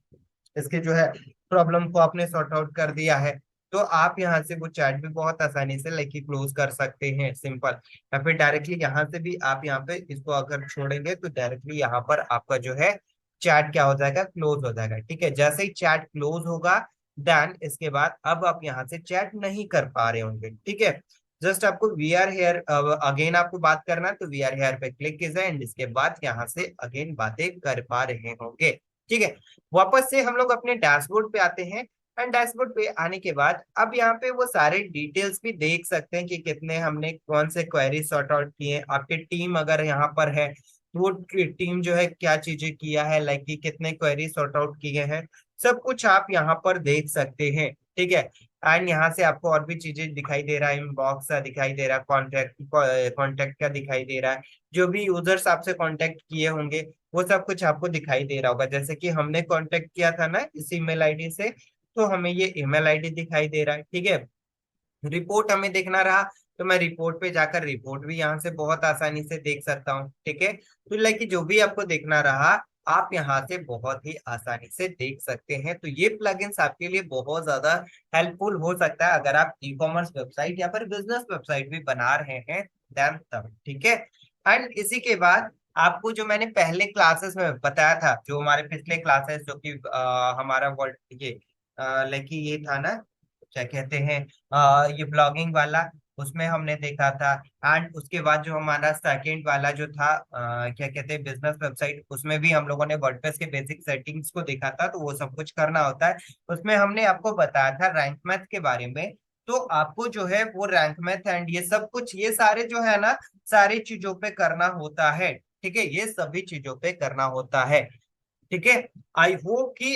इसके जो है प्रॉब्लम को आपने सॉर्ट आउट कर दिया है, तो आप यहाँ से वो चैट भी बहुत आसानी से लाइक क्लोज कर सकते हैं, सिंपल। या फिर डायरेक्टली यहाँ से भी आप यहाँ पे इसको अगर छोड़ेंगे तो डायरेक्टली यहाँ पर आपका जो है चैट क्या हो जाएगा, क्लोज हो जाएगा। ठीक है, जैसे ही चैट क्लोज होगा देन इसके बाद अब आप यहाँ से चैट नहीं कर पा रहे होंगे। ठीक है, जस्ट आपको वी आर हेयर अगेन आपको बात करना है, तो वी आर हेयर पे क्लिक कीजिए एंड इसके बाद यहाँ से अगेन बातें कर पा रहे होंगे। ठीक है, वापस से हम लोग अपने डैशबोर्ड पे आते हैं एंड डैशबोर्ड पे आने के बाद अब यहाँ पे वो सारे डिटेल्स भी देख सकते हैं कि कितने हमने कौन से क्वेरी सॉर्ट आउट किए। आपके टीम अगर यहाँ पर है तो वो टीम जो है क्या चीजें किया है, लाइक कि कितने क्वेरी सॉर्ट आउट किए हैं, सब कुछ आप यहाँ पर देख सकते हैं। ठीक है, एंड यहाँ से आपको और भी चीजें दिखाई दे रहा है, इनबॉक्स दिखाई दे रहा है, कॉन्टेक्ट कॉन्टेक्ट का दिखाई दे रहा है, जो भी यूजर्स आपसे कॉन्टेक्ट किए होंगे वो सब कुछ आपको दिखाई दे रहा होगा। जैसे कि हमने कांटेक्ट किया था ना इस ईमेल आईडी से, तो हमें ये ईमेल आईडी दिखाई दे रहा है। ठीक है, रिपोर्ट हमें देखना रहा तो मैं रिपोर्ट पे जाकर रिपोर्ट भी यहाँ से बहुत आसानी से देख सकता हूँ। ठीक है, तो लाइक जो भी आपको देखना रहा आप यहाँ से बहुत ही आसानी से देख सकते हैं। तो ये प्लगइन्स आपके लिए बहुत ज्यादा हेल्पफुल हो सकता है अगर आप ई कॉमर्स वेबसाइट या फिर बिजनेस वेबसाइट भी बना रहे हैं देन तब। ठीक है, एंड इसी के बाद आपको जो मैंने पहले क्लासेस में बताया था, जो हमारे पिछले क्लासेस जो कि हमारा वर्ड ये लाइक ये था ना, क्या कहते हैं, ये ब्लॉगिंग वाला, उसमें हमने देखा था। एंड उसके बाद जो हमारा सेकंड वाला जो था क्या कहते हैं बिजनेस वेबसाइट, उसमें भी हम लोगों ने वर्डप्रेस के बेसिक सेटिंग्स को देखा था, तो वो सब कुछ करना होता है। उसमें हमने आपको बताया था रैंक मैथ के बारे में, तो आपको जो है वो रैंक मैथ एंड ये सब कुछ ये सारे जो है ना सारी चीजों पे करना होता है। ठीक है, ये सभी चीजों पे करना होता है। ठीक है, आई होप कि